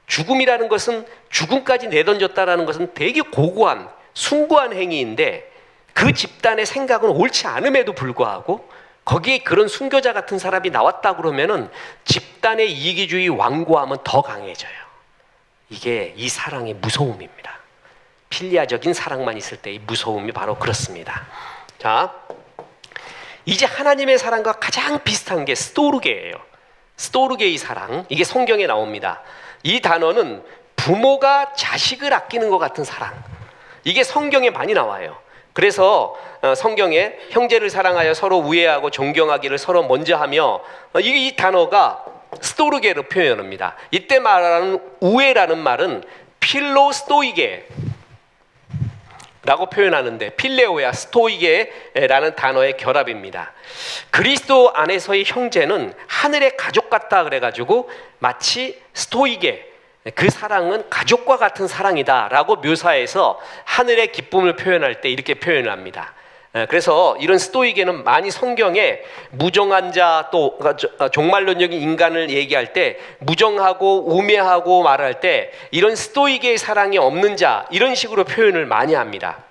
Speaker 1: 죽음이라는 것은, 죽음까지 내던졌다라는 것은 되게 고고한, 숭고한 행위인데 그 집단의 생각은 옳지 않음에도 불구하고 거기에 그런 순교자 같은 사람이 나왔다 그러면은 집단의 이기주의 완고함은 더 강해져요. 이게 이 사랑의 무서움입니다. 필리아적인 사랑만 있을 때의 무서움이 바로 그렇습니다. 자, 이제 하나님의 사랑과 가장 비슷한 게 스토르게예요. 스토르게의 사랑, 이게 성경에 나옵니다. 이 단어는 부모가 자식을 아끼는 것 같은 사랑, 이게 성경에 많이 나와요. 그래서 성경에 형제를 사랑하여 서로 우애하고 존경하기를 서로 먼저 하며, 이 단어가 스토르게로 표현합니다. 이때 말하는 우애라는 말은 필로스토이게 라고 표현하는데, 필레오야 스토이게라는 단어의 결합입니다. 그리스도 안에서의 형제는 하늘의 가족 같다 그래가지고 마치 스토이게, 그 사랑은 가족과 같은 사랑이다 라고 묘사해서 하늘의 기쁨을 표현할 때 이렇게 표현을 합니다. 그래서 이런 스토이게는 많이 성경에 무정한 자, 또 종말론적인 인간을 얘기할 때 무정하고 우매하고 말할 때 이런 스토이게의 사랑이 없는 자, 이런 식으로 표현을 많이 합니다.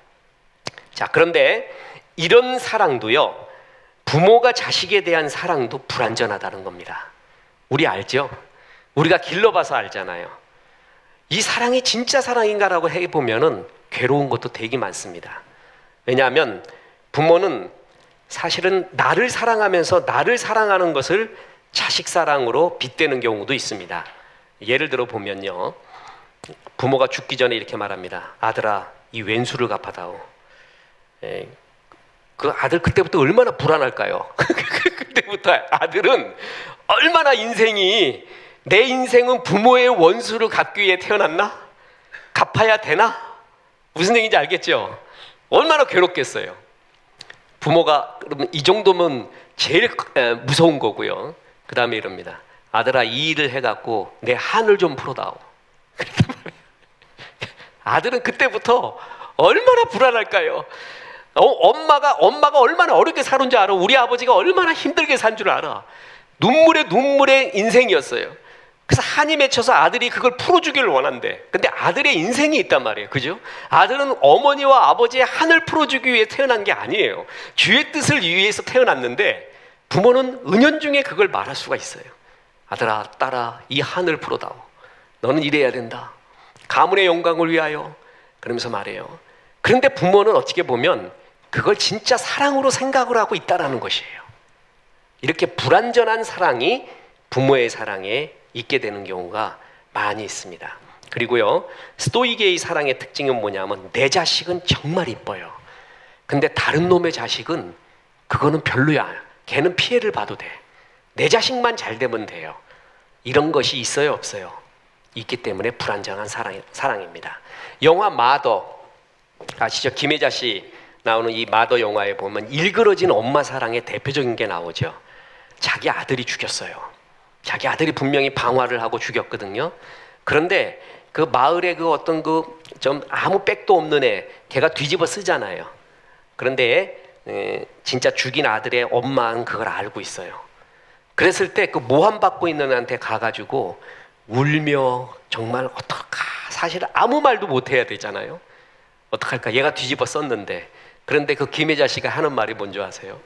Speaker 1: 자, 그런데 이런 사랑도요, 부모가 자식에 대한 사랑도 불완전하다는 겁니다. 우리 알죠? 우리가 길러봐서 알잖아요. 이 사랑이 진짜 사랑인가라고 해보면은 괴로운 것도 되게 많습니다. 왜냐하면 부모는 사실은 나를 사랑하면서 나를 사랑하는 것을 자식 사랑으로 빗대는 경우도 있습니다. 예를 들어 보면요, 부모가 죽기 전에 이렇게 말합니다. 아들아, 이 왼수를 갚아다오. 그 아들 그때부터 얼마나 불안할까요? 그때부터 아들은 얼마나 인생이, 내 인생은 부모의 원수를 갚기 위해 태어났나? 갚아야 되나? 무슨 얘기인지 알겠죠? 얼마나 괴롭겠어요. 부모가 그러면 이 정도면 제일 무서운 거고요. 그 다음에 이럽니다. 아들아, 이 일을 해갖고 내 한을 좀 풀어다오. 아들은 그때부터 얼마나 불안할까요? 엄마가 얼마나 어렵게 살은 줄 알아. 우리 아버지가 얼마나 힘들게 산 줄 알아. 눈물의 인생이었어요. 그래서 한이 맺혀서 아들이 그걸 풀어주기를 원한대. 근데 아들의 인생이 있단 말이에요. 그죠? 아들은 어머니와 아버지의 한을 풀어주기 위해 태어난 게 아니에요. 주의 뜻을 위해서 태어났는데 부모는 은연중에 그걸 말할 수가 있어요. 아들아, 딸아, 이 한을 풀어다오. 너는 이래야 된다. 가문의 영광을 위하여. 그러면서 말해요. 그런데 부모는 어떻게 보면 그걸 진짜 사랑으로 생각을 하고 있다는 것이에요. 이렇게 불완전한 사랑이 부모의 사랑에 있게 되는 경우가 많이 있습니다. 그리고요, 스토이게의 사랑의 특징은 뭐냐면 내 자식은 정말 이뻐요. 근데 다른 놈의 자식은 그거는 별로야. 걔는 피해를 봐도 돼. 내 자식만 잘 되면 돼요. 이런 것이 있어요, 없어요? 있기 때문에 불안정한 사랑입니다. 영화 마더 아시죠? 김혜자 씨 나오는 이 마더 영화에 보면 일그러진 엄마 사랑의 대표적인 게 나오죠. 자기 아들이 죽였어요. 자기 아들이 분명히 방화를 하고 죽였거든요. 그런데 그 마을에 그 어떤 그 좀 아무 백도 없는 애, 걔가 뒤집어 쓰잖아요. 그런데 진짜 죽인 아들의 엄마는 그걸 알고 있어요. 그랬을 때 그 모함받고 있는 애한테 가가지고 울며 정말 어떡하, 사실 아무 말도 못 해야 되잖아요. 어떡할까? 얘가 뒤집어 썼는데. 그런데 그 김혜자 씨가 하는 말이 뭔지 아세요?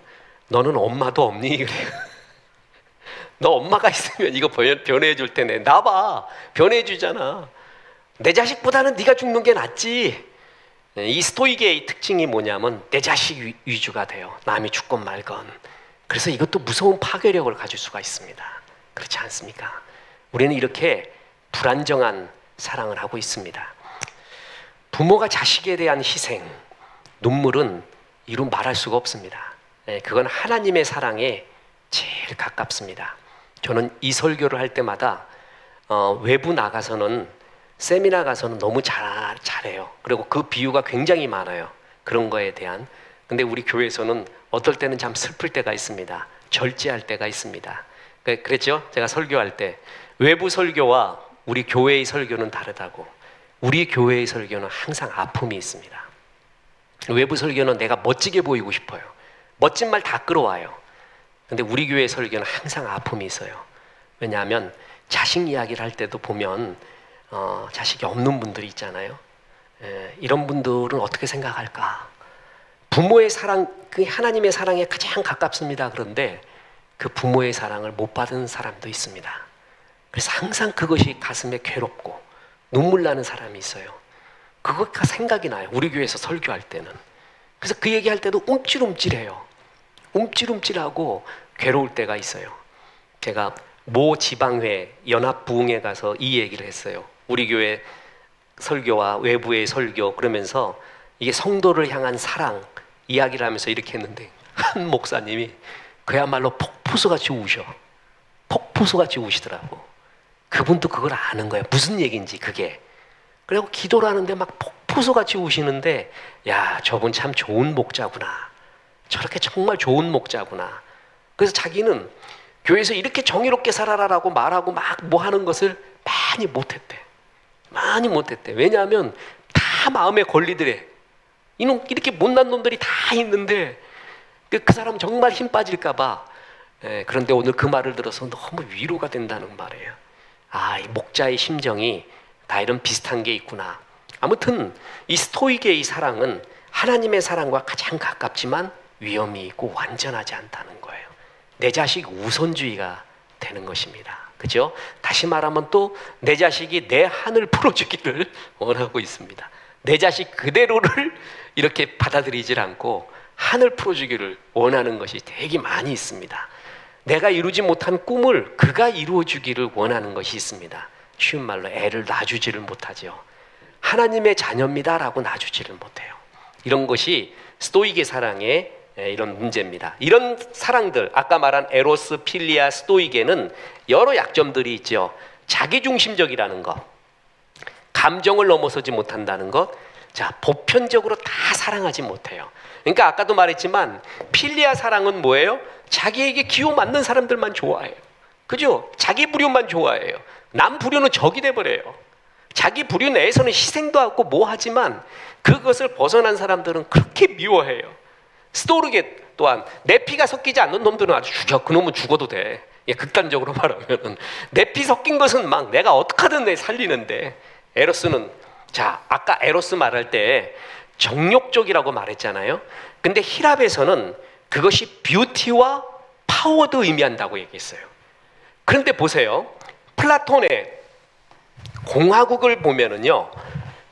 Speaker 1: 너는 엄마도 없니? 그래요. 너 엄마가 있으면 이거 변해해 줄 테네. 나봐. 변해해 주잖아. 내 자식보다는 네가 죽는 게 낫지. 이 스토이계의 특징이 뭐냐면 내 자식 위주가 돼요. 남이 죽건 말건. 그래서 이것도 무서운 파괴력을 가질 수가 있습니다. 그렇지 않습니까? 우리는 이렇게 불안정한 사랑을 하고 있습니다. 부모가 자식에 대한 희생, 눈물은 이루 말할 수가 없습니다. 그건 하나님의 사랑에 제일 가깝습니다. 저는 이 설교를 할 때마다 외부 나가서는 세미나 가서는 너무 잘해요. 그리고 그 비유가 굉장히 많아요. 그런 거에 대한. 근데 우리 교회에서는 어떨 때는 참 슬플 때가 있습니다. 절제할 때가 있습니다. 그랬죠? 제가 설교할 때 외부 설교와 우리 교회의 설교는 다르다고. 우리 교회의 설교는 항상 아픔이 있습니다. 외부 설교는 내가 멋지게 보이고 싶어요. 멋진 말 다 끌어와요. 근데 우리 교회 설교는 항상 아픔이 있어요. 왜냐하면 자식 이야기를 할 때도 보면 자식이 없는 분들이 있잖아요. 이런 분들은 어떻게 생각할까? 부모의 사랑, 그 하나님의 사랑에 가장 가깝습니다. 그런데 그 부모의 사랑을 못 받은 사람도 있습니다. 그래서 항상 그것이 가슴에 괴롭고 눈물 나는 사람이 있어요. 그거가 생각이 나요. 우리 교회에서 설교할 때는. 그래서 그 얘기할 때도 움찔움찔해요. 움찔움찔하고 괴로울 때가 있어요. 제가 모 지방회 연합부흥회 가서 이 얘기를 했어요. 우리 교회 설교와 외부의 설교 그러면서 이게 성도를 향한 사랑 이야기를 하면서 이렇게 했는데 한 목사님이 그야말로 폭포수같이 우셔. 폭포수같이 우시더라고. 그분도 그걸 아는 거예요. 무슨 얘기인지 그게. 그리고 기도를 하는데 막 폭포수같이 우시는데 야, 저분 참 좋은 목자구나. 저렇게 정말 좋은 목자구나. 그래서 자기는 교회에서 이렇게 정의롭게 살아라라고 말하고 막 뭐 하는 것을 많이 못했대. 많이 못했대. 왜냐하면 다 마음에 걸리더래. 이놈 이렇게 못난 놈들이 다 있는데 그 사람 정말 힘 빠질까 봐. 그런데 오늘 그 말을 들어서 너무 위로가 된다는 말이에요. 아, 이 목자의 심정이 다 이런 비슷한 게 있구나. 아무튼 이 스토이계의 사랑은 하나님의 사랑과 가장 가깝지만 위험이 있고 완전하지 않다는 거예요. 내 자식 우선주의가 되는 것입니다. 그죠? 다시 말하면 또 내 자식이 내 한을 풀어주기를 원하고 있습니다. 내 자식 그대로를 이렇게 받아들이질 않고 한을 풀어주기를 원하는 것이 되게 많이 있습니다. 내가 이루지 못한 꿈을 그가 이루어주기를 원하는 것이 있습니다. 쉬운 말로 애를 놔주지를 못하죠. 하나님의 자녀입니다라고 놔주지를 못해요. 이런 것이 스토이계 사랑의 이런 문제입니다. 이런 사랑들, 아까 말한 에로스, 필리아, 스토이계는 여러 약점들이 있죠. 자기중심적이라는 것, 감정을 넘어서지 못한다는 것, 자, 보편적으로 다 사랑하지 못해요. 그러니까 아까도 말했지만 필리아 사랑은 뭐예요? 자기에게 기호 맞는 사람들만 좋아해요. 그죠? 자기 부류만 좋아해요. 남 부류는 적이 돼버려요. 자기 부류 내에서는 희생도 하고 뭐 하지만 그것을 벗어난 사람들은 그렇게 미워해요. 스토르게 또한 내 피가 섞이지 않는 놈들은 아주 죽여. 그놈은 죽어도 돼. 예, 극단적으로 말하면 내 피 섞인 것은 막 내가 어떻게든 내 살리는데 에로스는, 자, 아까 에로스 말할 때 정욕적이라고 말했잖아요. 근데 히랍에서는 그것이 뷰티와 파워도 의미한다고 얘기했어요. 그런데 보세요. 플라톤의 공화국을 보면은요,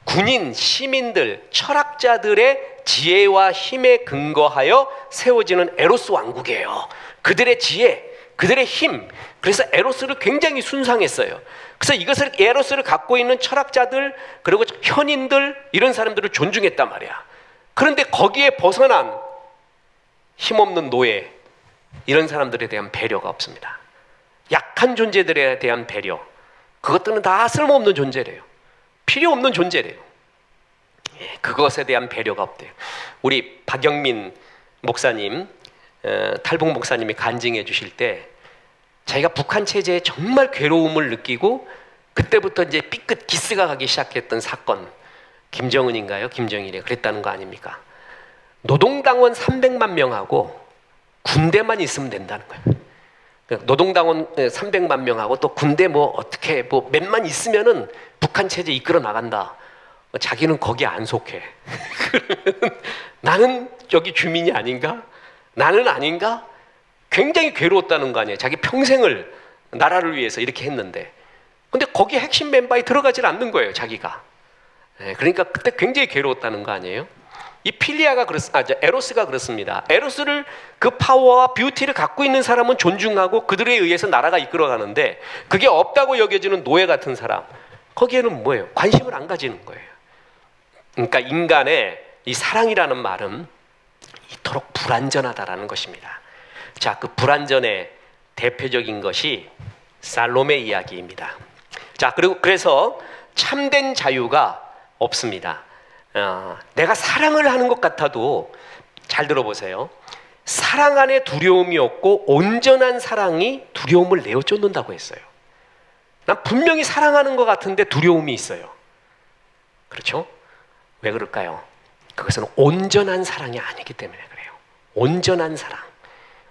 Speaker 1: 군인, 시민들, 철학자들의 지혜와 힘에 근거하여 세워지는 에로스 왕국이에요. 그들의 지혜, 그들의 힘. 그래서 에로스를 굉장히 순상했어요. 그래서 이것을, 에로스를 갖고 있는 철학자들, 그리고 현인들, 이런 사람들을 존중했단 말이야. 그런데 거기에 벗어난 힘없는 노예, 이런 사람들에 대한 배려가 없습니다. 약한 존재들에 대한 배려, 그것들은 다 쓸모없는 존재래요. 필요 없는 존재래요. 그것에 대한 배려가 없대요. 우리 박영민 목사님, 탈북 목사님이 간증해 주실 때 자기가 북한 체제에 정말 괴로움을 느끼고 그때부터 이제 삐끗 기스가 가기 시작했던 사건, 김정은인가요? 김정일이에요. 그랬다는 거 아닙니까? 노동당원 300만 명하고 군대만 있으면 된다는 거예요. 노동당원 300만 명하고 또 군대 뭐 어떻게 뭐 몇만 있으면은 북한 체제 이끌어 나간다. 자기는 거기 안 속해. 나는 여기 주민이 아닌가? 나는 아닌가? 굉장히 괴로웠다는 거 아니에요. 자기 평생을 나라를 위해서 이렇게 했는데. 근데 거기 핵심 멤버에 들어가질 않는 거예요, 자기가. 그러니까 그때 굉장히 괴로웠다는 거 아니에요? 이 필리아가 에로스가 그렇습니다. 에로스를 그 파워와 뷰티를 갖고 있는 사람은 존중하고 그들에 의해서 나라가 이끌어가는데 그게 없다고 여겨지는 노예 같은 사람, 거기에는 뭐예요? 관심을 안 가지는 거예요. 그러니까 인간의 이 사랑이라는 말은 이토록 불완전하다라는 것입니다. 자, 그 불완전의 대표적인 것이 살로메 이야기입니다. 자, 그래서 참된 자유가 없습니다. 내가 사랑을 하는 것 같아도 잘 들어보세요. 사랑 안에 두려움이 없고 온전한 사랑이 두려움을 내어쫓는다고 했어요. 난 분명히 사랑하는 것 같은데 두려움이 있어요. 그렇죠? 왜 그럴까요? 그것은 온전한 사랑이 아니기 때문에 그래요. 온전한 사랑.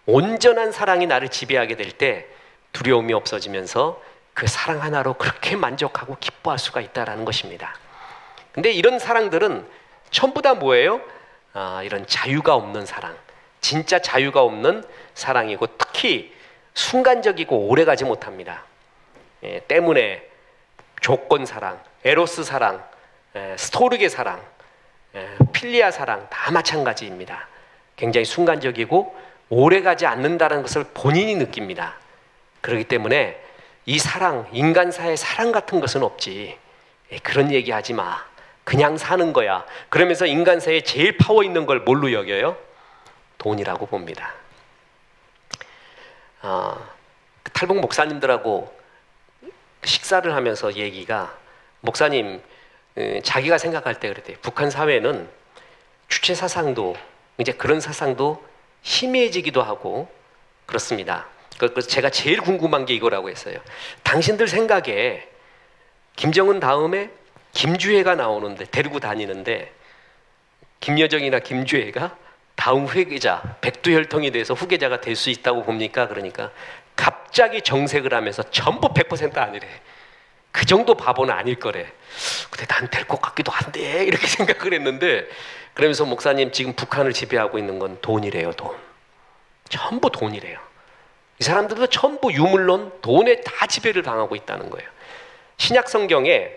Speaker 1: 온전한 사랑이 나를 지배하게 될 때 두려움이 없어지면서 그 사랑 하나로 그렇게 만족하고 기뻐할 수가 있다는 것입니다. 근데 이런 사랑들은 전부 다 뭐예요? 이런 자유가 없는 사랑, 진짜 자유가 없는 사랑이고 특히 순간적이고 오래가지 못합니다. 때문에 조건 사랑, 에로스 사랑, 스토르게 사랑, 필리아 사랑 다 마찬가지입니다. 굉장히 순간적이고 오래가지 않는다는 것을 본인이 느낍니다. 그렇기 때문에 이 사랑, 인간사의 사랑 같은 것은 없지. 그런 얘기하지 마. 그냥 사는 거야. 그러면서 인간사에 제일 파워 있는 걸 뭘로 여겨요? 돈이라고 봅니다. 탈북 목사님들하고 식사를 하면서 얘기가, 목사님 자기가 생각할 때 그랬대요. 북한 사회는 주체 사상도 이제 그런 사상도 희미해지기도 하고 그렇습니다. 그래서 제가 제일 궁금한 게 이거라고 했어요. 당신들 생각에 김정은 다음에 김주혜가 나오는데, 데리고 다니는데 김여정이나 김주혜가 다음 후계자, 백두혈통이 돼서 후계자가 될 수 있다고 봅니까? 그러니까 갑자기 정색을 하면서 전부 100% 아니래. 그 정도 바보는 아닐 거래. 근데 난 될 것 같기도 한데 이렇게 생각을 했는데, 그러면서 목사님 지금 북한을 지배하고 있는 건 돈이래요. 돈. 전부 돈이래요. 이 사람들도 전부 유물론 돈에 다 지배를 당하고 있다는 거예요. 신약 성경에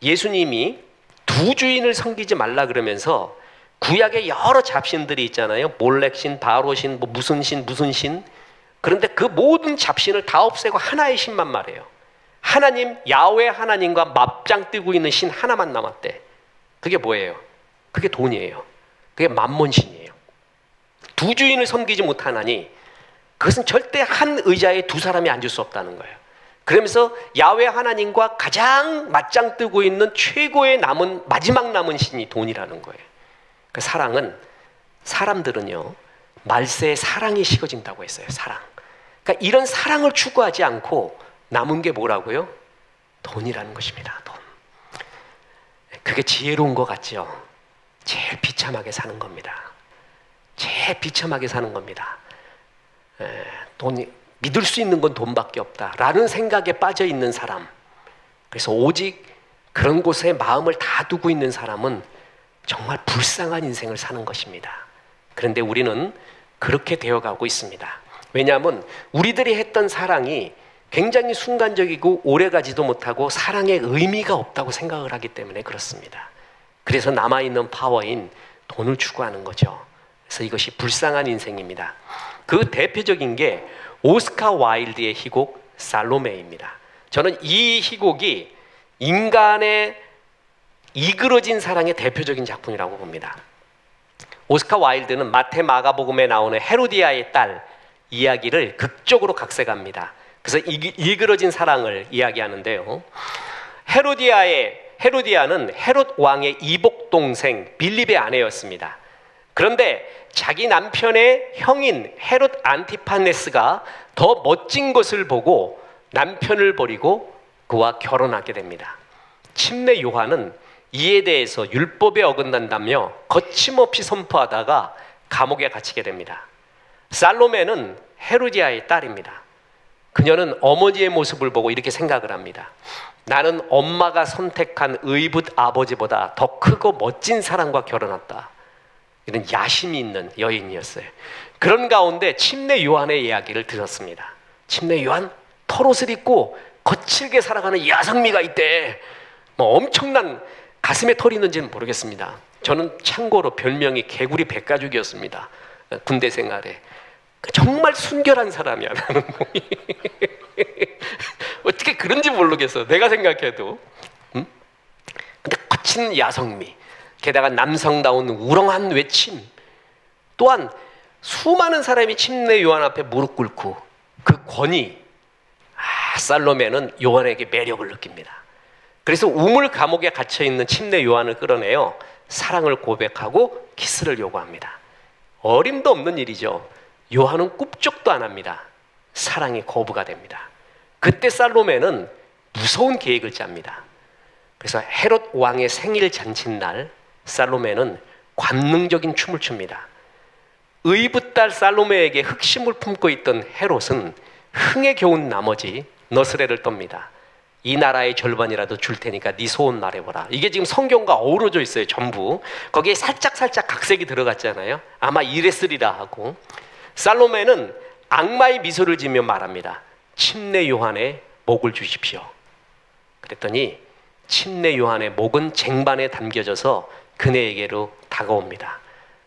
Speaker 1: 예수님이 두 주인을 섬기지 말라 그러면서 구약에 여러 잡신들이 있잖아요. 몰렉신, 바로신, 뭐 무슨 신. 그런데 그 모든 잡신을 다 없애고 하나의 신만 말해요. 하나님, 야훼 하나님과 맞짱 뜨고 있는 신 하나만 남았대. 그게 뭐예요? 그게 돈이에요. 그게 만몬신이에요. 두 주인을 섬기지 못하나니 그것은 절대 한 의자에 두 사람이 앉을 수 없다는 거예요. 그러면서 야훼 하나님과 가장 맞짱 뜨고 있는 최고의 남은, 마지막 남은 신이 돈이라는 거예요. 그 사랑은, 사람들은요 말세에 사랑이 식어진다고 했어요. 사랑. 그러니까 이런 사랑을 추구하지 않고 남은 게 뭐라고요? 돈이라는 것입니다. 돈. 그게 지혜로운 것 같죠? 제일 비참하게 사는 겁니다. 제일 비참하게 사는 겁니다. 돈이, 믿을 수 있는 건 돈밖에 없다라는 생각에 빠져 있는 사람, 그래서 오직 그런 곳에 마음을 다 두고 있는 사람은 정말 불쌍한 인생을 사는 것입니다. 그런데 우리는 그렇게 되어가고 있습니다. 왜냐하면 우리들이 했던 사랑이 굉장히 순간적이고 오래가지도 못하고 사랑의 의미가 없다고 생각을 하기 때문에 그렇습니다. 그래서 남아있는 파워인 돈을 추구하는 거죠. 그래서 이것이 불쌍한 인생입니다. 그 대표적인 게 오스카 와일드의 희곡 살로메입니다. 저는 이 희곡이 인간의 이그러진 사랑의 대표적인 작품이라고 봅니다. 오스카 와일드는 마태 마가복음에 나오는 헤로디아의 딸 이야기를 극적으로 각색합니다. 그래서 일그러진 사랑을 이야기하는데요. 헤로디아는 헤롯 왕의 이복 동생 빌립의 아내였습니다. 그런데 자기 남편의 형인 헤롯 안티파네스가 더 멋진 것을 보고 남편을 버리고 그와 결혼하게 됩니다. 침례 요한은 이에 대해서 율법에 어긋난다며 거침없이 선포하다가 감옥에 갇히게 됩니다. 살로메는 헤로디아의 딸입니다. 그녀는 어머니의 모습을 보고 이렇게 생각을 합니다. 나는 엄마가 선택한 의붓 아버지보다 더 크고 멋진 사람과 결혼했다. 이런 야심이 있는 여인이었어요. 그런 가운데 침례 요한의 이야기를 들었습니다. 침례 요한 털옷을 입고 거칠게 살아가는 야성미가 있대. 엄청난 가슴에 털이 있는지는 모르겠습니다. 저는 참고로 별명이 개구리 백가죽이었습니다. 군대 생활에. 정말 순결한 사람이야 나는. 어떻게 그런지 모르겠어. 내가 생각해도. 근데 거친 야성미, 게다가 남성다운 우렁한 외침, 또한 수많은 사람이 침례 요한 앞에 무릎 꿇고 그 권위, 살로메는 요한에게 매력을 느낍니다. 그래서 우물 감옥에 갇혀있는 침례 요한을 끌어내어 사랑을 고백하고 키스를 요구합니다. 어림도 없는 일이죠. 요한은 꿈쩍도 안 합니다. 사랑이 거부가 됩니다. 그때 살로메는 무서운 계획을 짭니다. 그래서 헤롯 왕의 생일 잔칫날 살로메는 관능적인 춤을 춥니다. 의붓딸 살로메에게 흑심을 품고 있던 헤롯은 흥에 겨운 나머지 너스레를 떱니다. 이 나라의 절반이라도 줄 테니까 네 소원 말해보라. 이게 지금 성경과 어우러져 있어요. 전부 거기에 살짝 각색이 들어갔잖아요. 아마 이랬으리라 하고, 살로메는 악마의 미소를 지으며 말합니다. 침례 요한의 목을 주십시오. 그랬더니 침례 요한의 목은 쟁반에 담겨져서 그네에게로 다가옵니다.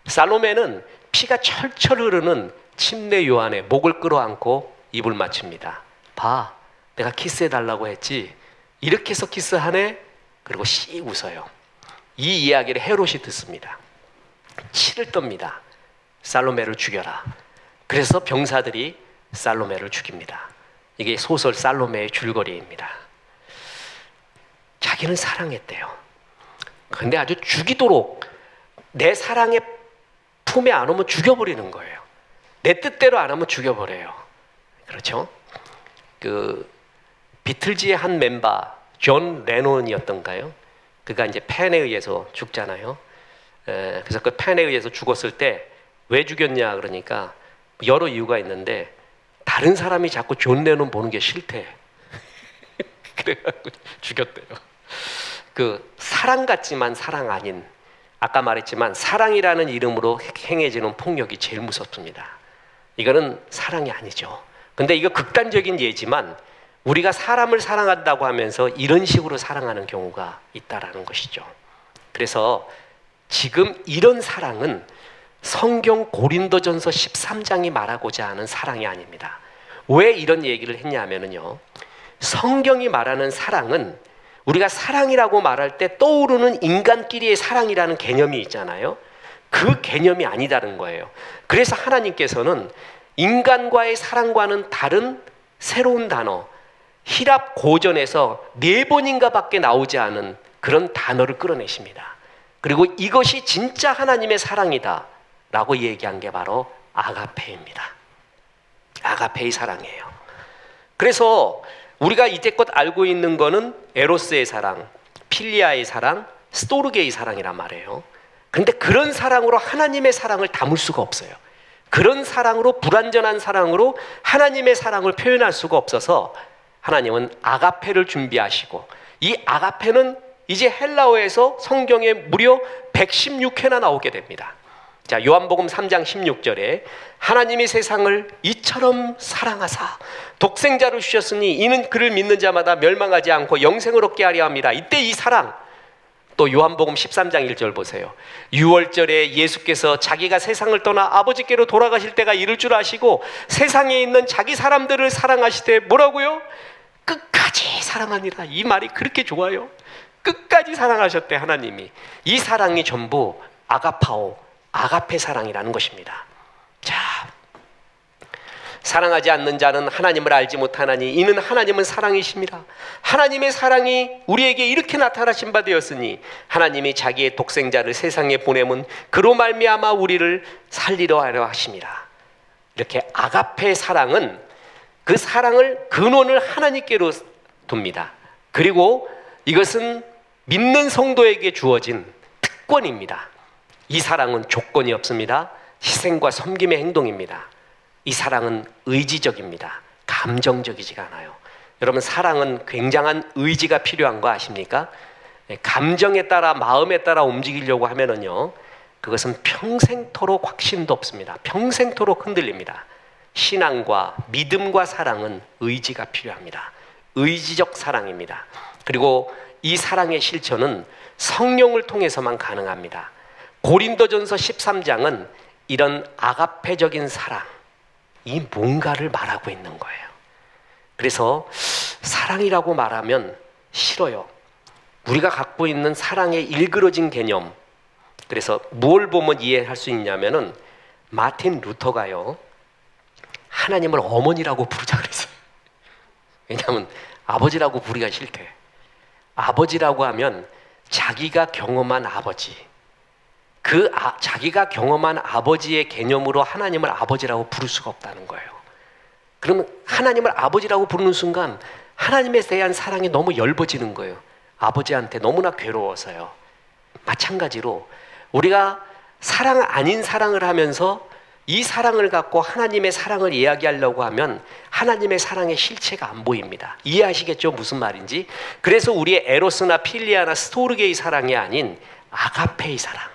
Speaker 1: 살로메는 피가 철철 흐르는 침례 요한의 목을 끌어안고 입을 맞춥니다. 봐, 내가 키스해달라고 했지. 이렇게 해서 키스하네. 그리고 씩 웃어요. 이 이야기를 헤롯이 듣습니다. 치를 떱니다. 살로메를 죽여라. 그래서 병사들이 살로메를 죽입니다. 이게 소설 살로메의 줄거리입니다. 자기는 사랑했대요. 근데 아주 죽이도록 내 사랑의 품에 안 오면 죽여버리는 거예요. 내 뜻대로 안 하면 죽여버려요. 그렇죠? 비틀즈의 한 멤버 존 레논이었던가요? 그가 이제 팬에 의해서 죽잖아요. 그래서 그 팬에 의해서 죽었을 때 왜 죽였냐 그러니까 여러 이유가 있는데 다른 사람이 자꾸 존 레논 보는 게 싫대. 그래가지고 죽였대요. 사랑 같지만 사랑 아닌, 아까 말했지만 사랑이라는 이름으로 행해지는 폭력이 제일 무섭습니다. 이거는 사랑이 아니죠. 근데 이거 극단적인 예지만 우리가 사람을 사랑한다고 하면서 이런 식으로 사랑하는 경우가 있다라는 것이죠. 그래서 지금 이런 사랑은 성경 고린도전서 13장이 말하고자 하는 사랑이 아닙니다. 왜 이런 얘기를 했냐면요, 성경이 말하는 사랑은 우리가 사랑이라고 말할 때 떠오르는 인간끼리의 사랑이라는 개념이 있잖아요. 그 개념이 아니다는 거예요. 그래서 하나님께서는 인간과의 사랑과는 다른 새로운 단어, 히랍 고전에서 4번인가 밖에 나오지 않은 그런 단어를 끌어내십니다. 그리고 이것이 진짜 하나님의 사랑이다 라고 얘기한 게 바로 아가페입니다. 아가페의 사랑이에요. 그래서 우리가 이제껏 알고 있는 거는 에로스의 사랑, 필리아의 사랑, 스토르게의 사랑이란 말이에요. 그런데 그런 사랑으로 하나님의 사랑을 담을 수가 없어요. 그런 사랑으로, 불완전한 사랑으로 하나님의 사랑을 표현할 수가 없어서 하나님은 아가페를 준비하시고, 이 아가페는 이제 헬라어에서 성경에 무려 116회나 나오게 됩니다. 자, 요한복음 3장 16절에 하나님이 세상을 이처럼 사랑하사 독생자를 주셨으니 이는 그를 믿는 자마다 멸망하지 않고 영생을 얻게 하려 합니다. 이때 이 사랑, 또 요한복음 13장 1절 보세요. 6월절에 예수께서 자기가 세상을 떠나 아버지께로 돌아가실 때가 이를 줄 아시고 세상에 있는 자기 사람들을 사랑하시되 뭐라고요? 끝까지 사랑하니라. 이 말이 그렇게 좋아요. 끝까지 사랑하셨대 하나님이. 이 사랑이 전부 아가파오, 아가페 사랑이라는 것입니다. 자, 사랑하지 않는 자는 하나님을 알지 못하나니 이는 하나님은 사랑이십니다. 하나님의 사랑이 우리에게 이렇게 나타나신 바 되었으니 하나님이 자기의 독생자를 세상에 보내면 그로 말미암아 우리를 살리려 하려 하심이라. 이렇게 아가페 사랑은 그 사랑을 근원을 하나님께로 둡니다. 그리고 이것은 믿는 성도에게 주어진 특권입니다. 이 사랑은 조건이 없습니다. 희생과 섬김의 행동입니다. 이 사랑은 의지적입니다. 감정적이지가 않아요. 여러분, 사랑은 굉장한 의지가 필요한 거 아십니까? 감정에 따라, 마음에 따라 움직이려고 하면은요, 그것은 평생토록 확신도 없습니다. 평생토록 흔들립니다. 신앙과 믿음과 사랑은 의지가 필요합니다. 의지적 사랑입니다. 그리고 이 사랑의 실천은 성령을 통해서만 가능합니다. 고린도전서 13장은 이런 아가페적인 사랑, 이 뭔가를 말하고 있는 거예요. 그래서 사랑이라고 말하면 싫어요. 우리가 갖고 있는 사랑의 일그러진 개념, 그래서 뭘 보면 이해할 수 있냐면은 마틴 루터가요, 하나님을 어머니라고 부르자 그랬어요. 왜냐하면 아버지라고 부르기가 싫대. 아버지라고 하면 자기가 경험한 아버지, 자기가 경험한 아버지의 개념으로 하나님을 아버지라고 부를 수가 없다는 거예요. 그러면 하나님을 아버지라고 부르는 순간 하나님에 대한 사랑이 너무 엷어지는 거예요. 아버지한테 너무나 괴로워서요. 마찬가지로 우리가 사랑 아닌 사랑을 하면서 이 사랑을 갖고 하나님의 사랑을 이야기하려고 하면 하나님의 사랑의 실체가 안 보입니다. 이해하시겠죠? 무슨 말인지? 그래서 우리의 에로스나 필리아나 스토르게의 사랑이 아닌 아가페의 사랑,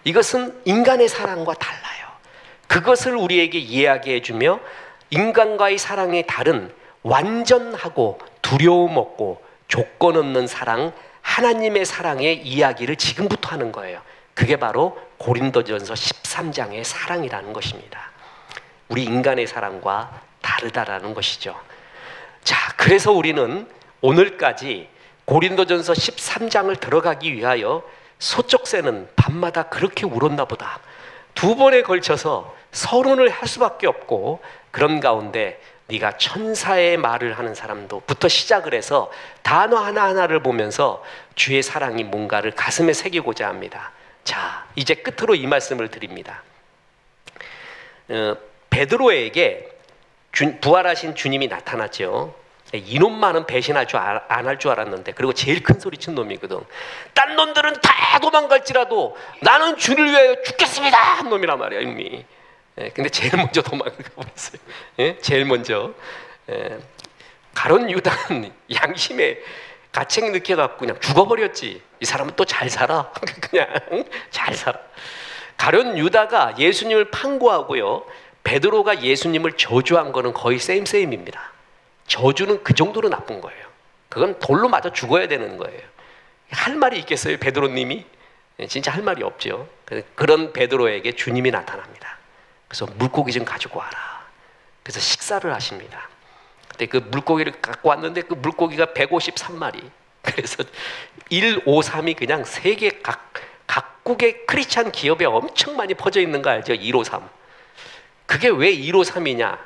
Speaker 1: 이것은 인간의 사랑과 달라요. 그것을 우리에게 이야기해 주며 인간과의 사랑의 다른 완전하고 두려움 없고 조건 없는 사랑, 하나님의 사랑의 이야기를 지금부터 하는 거예요. 그게 바로 고린도전서 13장의 사랑이라는 것입니다. 우리 인간의 사랑과 다르다라는 것이죠. 자, 그래서 우리는 오늘까지 고린도전서 13장을 들어가기 위하여 소쩍새는 밤마다 그렇게 울었나 보다. 2번에 걸쳐서 서론을 할 수밖에 없고, 그런 가운데 네가 천사의 말을 하는 사람도부터 시작을 해서 단어 하나하나를 보면서 주의 사랑이 뭔가를 가슴에 새기고자 합니다. 자, 이제 끝으로 이 말씀을 드립니다. 베드로에게 부활하신 주님이 나타났죠. 이놈만은 배신할 줄 안 할 줄 알았는데, 그리고 제일 큰 소리 친 놈이거든. 딴 놈들은 다 도망갈지라도 나는 주를 위하여 죽겠습니다 한 놈이란 말이야, 이놈이. 근데 제일 먼저 도망가 버렸어요. 제일 먼저. 가룟 유다는 양심에 가책 느껴갖고 그냥 죽어버렸지. 이 사람은 또 잘 살아. 그냥 잘 살아. 가룟 유다가 예수님을 판고하고요, 베드로가 예수님을 저주한 거는 거의 세임입니다. 저주는 그 정도로 나쁜 거예요. 그건 돌로 맞아 죽어야 되는 거예요. 할 말이 있겠어요, 베드로님이? 진짜 할 말이 없죠. 그런 베드로에게 주님이 나타납니다. 그래서 물고기 좀 가지고 와라. 그래서 식사를 하십니다. 근데 그 물고기를 갖고 왔는데 그 물고기가 153마리. 그래서 153이 그냥 세계 각국의 크리스찬 기업에 엄청 많이 퍼져 있는 거 알죠? 153. 그게 왜 153이냐?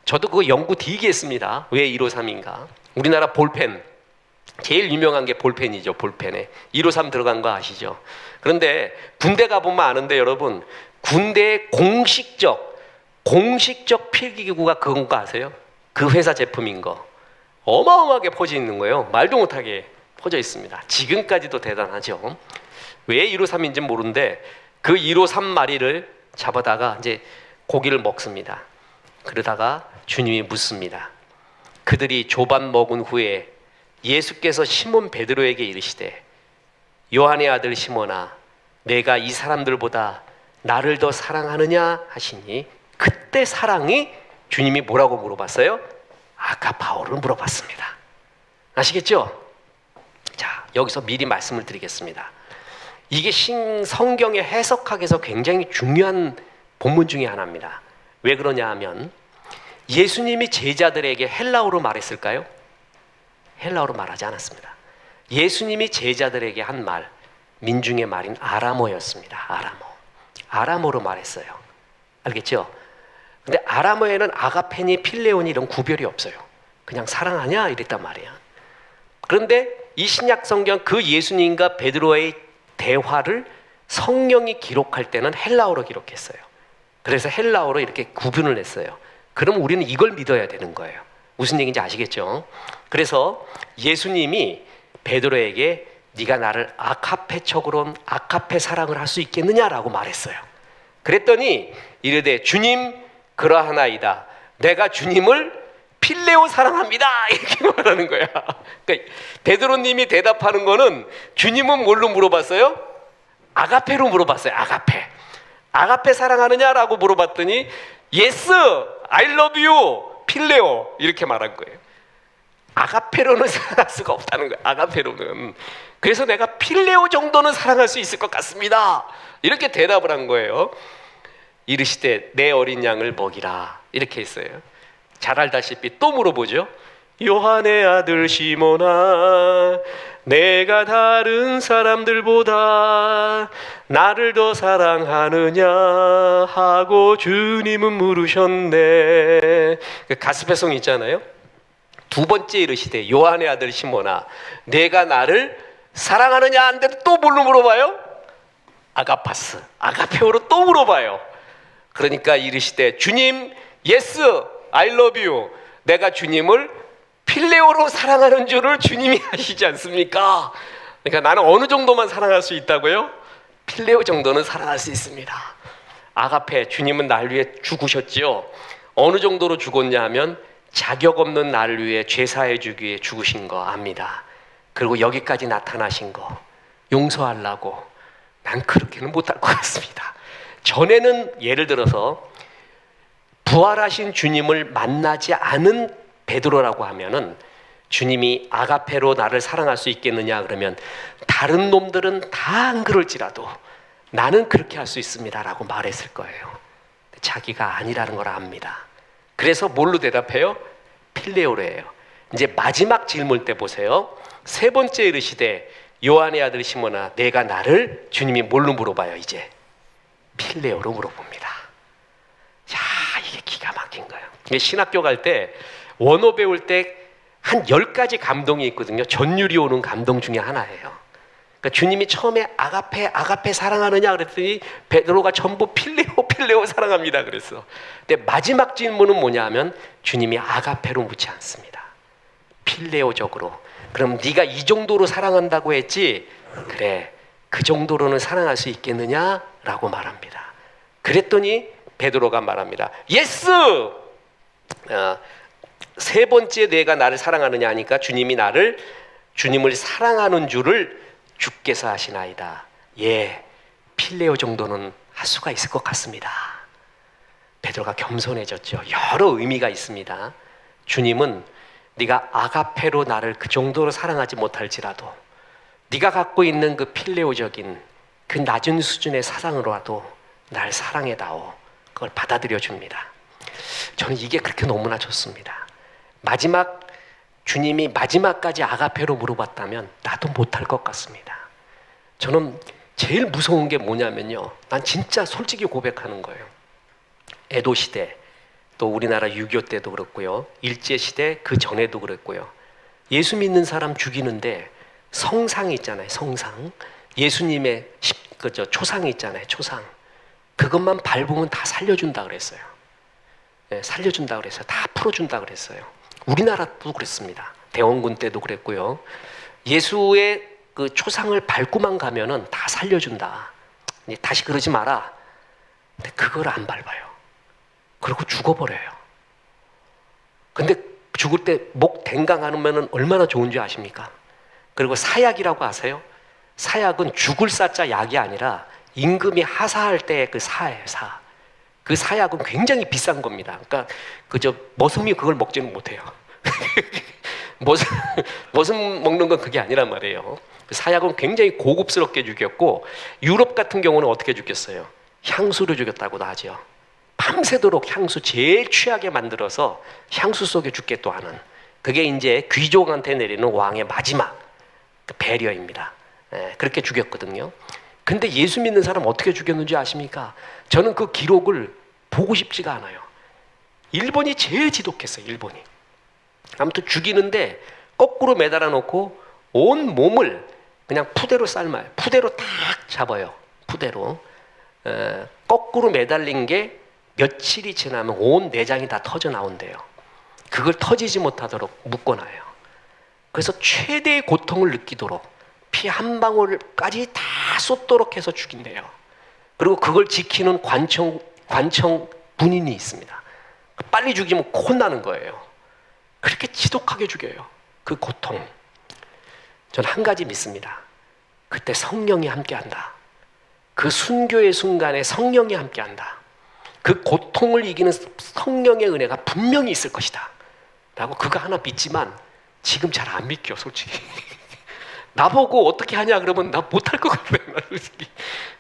Speaker 1: 저도 그거 연구 되게 했습니다. 왜 153인가? 우리나라 볼펜, 제일 유명한 게 볼펜이죠. 볼펜에 153 들어간 거 아시죠? 그런데 군대 가보면 아는데, 여러분, 군대의 공식적 필기기구가 그건 거 아세요? 그 회사 제품인 거 어마어마하게 퍼져 있는 거예요. 말도 못하게 퍼져 있습니다. 지금까지도 대단하죠. 왜 153인지 모르는데 그 153마리를 잡아다가 이제 고기를 먹습니다. 그러다가 주님이 묻습니다. 그들이 조반 먹은 후에 예수께서 시몬 베드로에게 이르시되, 요한의 아들 시몬아, 내가 이 사람들보다 나를 더 사랑하느냐 하시니, 그때 사랑이 주님이 뭐라고 물어봤어요? 아가파오를 물어봤습니다. 아시겠죠? 자, 여기서 미리 말씀을 드리겠습니다. 이게 성경의 해석학에서 굉장히 중요한 본문 중에 하나입니다. 왜 그러냐 하면, 예수님이 제자들에게 헬라어로 말했을까요? 헬라어로 말하지 않았습니다. 예수님이 제자들에게 한 말, 민중의 말인 아람어였습니다. 아람어로 말했어요. 알겠죠? 근데 아람어에는 아가페니 필레오니 이런 구별이 없어요. 그냥 사랑하냐 이랬단 말이야. 그런데 이 신약 성경 그 예수님과 베드로의 대화를 성령이 기록할 때는 헬라어로 기록했어요. 그래서 헬라어로 이렇게 구분을 했어요. 그럼 우리는 이걸 믿어야 되는 거예요. 무슨 얘기인지 아시겠죠? 그래서 예수님이 베드로에게 네가 나를 아카페척으로 아카페 사랑을 할 수 있겠느냐라고 말했어요. 그랬더니 이르되 주님 그러하나이다. 내가 주님을 필레오 사랑합니다. 이렇게 말하는 거야. 그러니까 베드로님이 대답하는 거는 주님은 뭘로 물어봤어요? 아가페로 물어봤어요. 아가페 사랑하느냐라고 물어봤더니 예스, I love you, 필레오 이렇게 말한 거예요. 아가페로는 사랑할 수가 없다는 거예요. 아가페로는. 그래서 내가 필레오 정도는 사랑할 수 있을 것 같습니다. 이렇게 대답을 한 거예요. 이르시되 내 어린 양을 먹이라 이렇게 했어요. 잘 알다시피 또 물어보죠. 요한의 아들 시몬아, 내가 다른 사람들보다 나를 더 사랑하느냐 하고 주님은 물으셨네. 그 가스펠송 있잖아요. 두 번째 이르시되 요한의 아들 시몬아, 내가 나를 사랑하느냐 하는데 또 뭘로 물어봐요? 아가파스, 아가페오로 또 물어봐요. 그러니까 이르시되 주님, 예스, I love you. 내가 주님을 필레오로 사랑하는 줄을 주님이 아시지 않습니까? 그러니까 나는 어느 정도만 사랑할 수 있다고요? 필레오 정도는 사랑할 수 있습니다. 아가페, 주님은 날 위해 죽으셨지요. 어느 정도로 죽었냐 하면 자격 없는 나를 위해 죄사해 주기 위해 죽으신 거 압니다. 그리고 여기까지 나타나신 거 용서하려고. 난 그렇게는 못할 것 같습니다. 전에는 예를 들어서 부활하신 주님을 만나지 않은 베드로라고 하면은 주님이 아가페로 나를 사랑할 수 있겠느냐 그러면 다른 놈들은 다 안 그럴지라도 나는 그렇게 할 수 있습니다 라고 말했을 거예요. 자기가 아니라는 걸 압니다. 그래서 뭘로 대답해요? 필레오로 해요. 이제 마지막 질문 때 보세요. 세 번째 이르시되 요한의 아들 시몬아, 내가 나를, 주님이 뭘로 물어봐요? 이제 필레오로 물어봅니다. 야, 이게 기가 막힌 거예요. 신학교 갈 때 원어 배울 때 한 10가지 감동이 있거든요. 전율이 오는 감동 중에 하나예요. 그러니까 주님이 처음에 아가페 사랑하느냐 그랬더니 베드로가 전부 필레오 사랑합니다 그랬어. 근데 마지막 질문은 뭐냐 하면 주님이 아가페로 묻지 않습니다. 필레오적으로. 그럼 네가 이 정도로 사랑한다고 했지? 그래, 그 정도로는 사랑할 수 있겠느냐? 라고 말합니다. 그랬더니 베드로가 말합니다. 예스! 세 번째 내가 나를 사랑하느냐 하니까 주님을 사랑하는 줄을 주께서 하시나이다. 예, 필레오 정도는 할 수가 있을 것 같습니다. 베드로가 겸손해졌죠. 여러 의미가 있습니다. 주님은 네가 아가페로 나를 그 정도로 사랑하지 못할지라도 네가 갖고 있는 그 필레오적인 그 낮은 수준의 사랑으로라도 날 사랑해다오. 그걸 받아들여 줍니다. 저는 이게 그렇게 너무나 좋습니다. 주님이 마지막까지 아가페로 물어봤다면 나도 못할 것 같습니다. 저는 제일 무서운 게 뭐냐면요, 난 진짜 솔직히 고백하는 거예요. 에도 시대, 또 우리나라 6.25 때도 그렇고요, 일제시대 그 전에도 그랬고요, 예수 믿는 사람 죽이는데 성상 있잖아요. 성상, 예수님의 초상 있잖아요. 초상, 그것만 밟으면 다 살려준다 그랬어요. 네, 살려준다 그랬어요. 다 풀어준다 그랬어요. 우리나라도 그랬습니다. 대원군 때도 그랬고요. 예수의 그 초상을 밟고만 가면은 다 살려준다. 다시 그러지 마라. 근데 그걸 안 밟아요. 그리고 죽어버려요. 근데 죽을 때 목 댕강하면 얼마나 좋은지 아십니까? 그리고 사약이라고 아세요? 사약은 죽을 사자 약이 아니라 임금이 하사할 때 그 사예요, 사. 그 사약은 굉장히 비싼 겁니다. 그러니까 머슴이 그걸 먹지는 못해요. 머슴 먹는 건 그게 아니란 말이에요. 그 사약은 굉장히 고급스럽게 죽였고, 유럽 같은 경우는 어떻게 죽였어요? 향수로 죽였다고도 하죠. 밤새도록 향수 제일 취하게 만들어서 향수 속에 죽게 또 하는, 그게 이제 귀족한테 내리는 왕의 마지막 그 배려입니다. 그렇게 죽였거든요. 근데 예수 믿는 사람 어떻게 죽였는지 아십니까? 저는 그 기록을 보고 싶지가 않아요. 일본이 제일 지독했어요. 일본이. 아무튼 죽이는데 거꾸로 매달아 놓고 온 몸을 그냥 푸대로 삶아요. 푸대로 딱 잡아요. 푸대로. 거꾸로 매달린 게 며칠이 지나면 온 내장이 다 터져 나온대요. 그걸 터지지 못하도록 묶어놔요. 그래서 최대의 고통을 느끼도록 피 한 방울까지 다 쏟도록 해서 죽인대요. 그리고 그걸 지키는 관청 군인이 있습니다. 빨리 죽이면 혼나는 거예요. 그렇게 지독하게 죽여요. 그 고통. 전 한 가지 믿습니다. 그때 성령이 함께한다. 그 순교의 순간에 성령이 함께한다. 그 고통을 이기는 성령의 은혜가 분명히 있을 것이다 라고 그거 하나 믿지만 지금 잘 안 믿겨 솔직히. 나보고 어떻게 하냐 그러면 나 못할 것 같아요.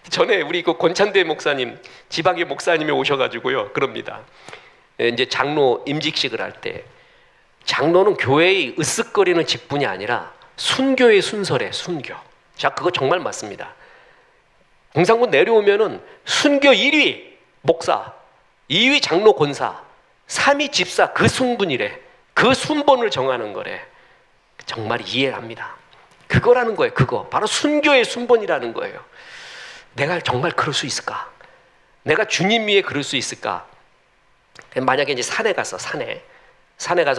Speaker 1: 전에 우리 그 권찬대 목사님, 지방의 목사님이 오셔가지고요 그럽니다. 이제 장로 임직식을 할 때 장로는 교회의 으쓱거리는 직분이 아니라 순교의 순서래. 순교. 자, 그거 정말 맞습니다. 공산군 내려오면은 순교 1위 목사, 2위 장로 권사, 3위 집사, 그 순분이래. 그 순번을 정하는 거래. 정말 이해합니다. 그거라는 거예요. 그거 바로 순교의 순번이라는 거예요. 내가 정말 그럴 수 있을까? 내가 주님 위에 그럴 수 있을까? 만약에 이제 산에 가서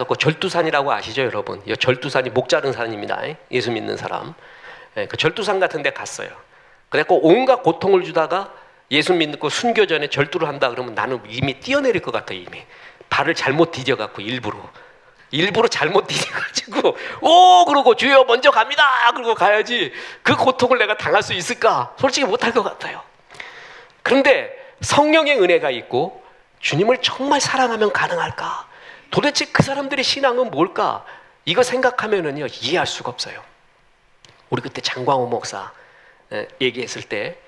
Speaker 1: 그 절두산이라고 아시죠, 여러분? 이 절두산이 목 자른 산입니다. 예수 믿는 사람. 그 절두산 같은 데 갔어요. 그래갖고 온갖 고통을 주다가 예수 믿고 순교 전에 절두를 한다 그러면 나는 이미 뛰어내릴 것 같아. 이미 발을 잘못 디뎌갖고 일부러 잘못 디뎌가지고 오 그러고 주여 먼저 갑니다 그러고 가야지. 그 고통을 내가 당할 수 있을까? 솔직히 못할 것 같아요. 그런데 성령의 은혜가 있고 주님을 정말 사랑하면 가능할까? 도대체 그 사람들의 신앙은 뭘까? 이거 생각하면은요 이해할 수가 없어요. 우리 그때 장광호 목사 얘기했을 때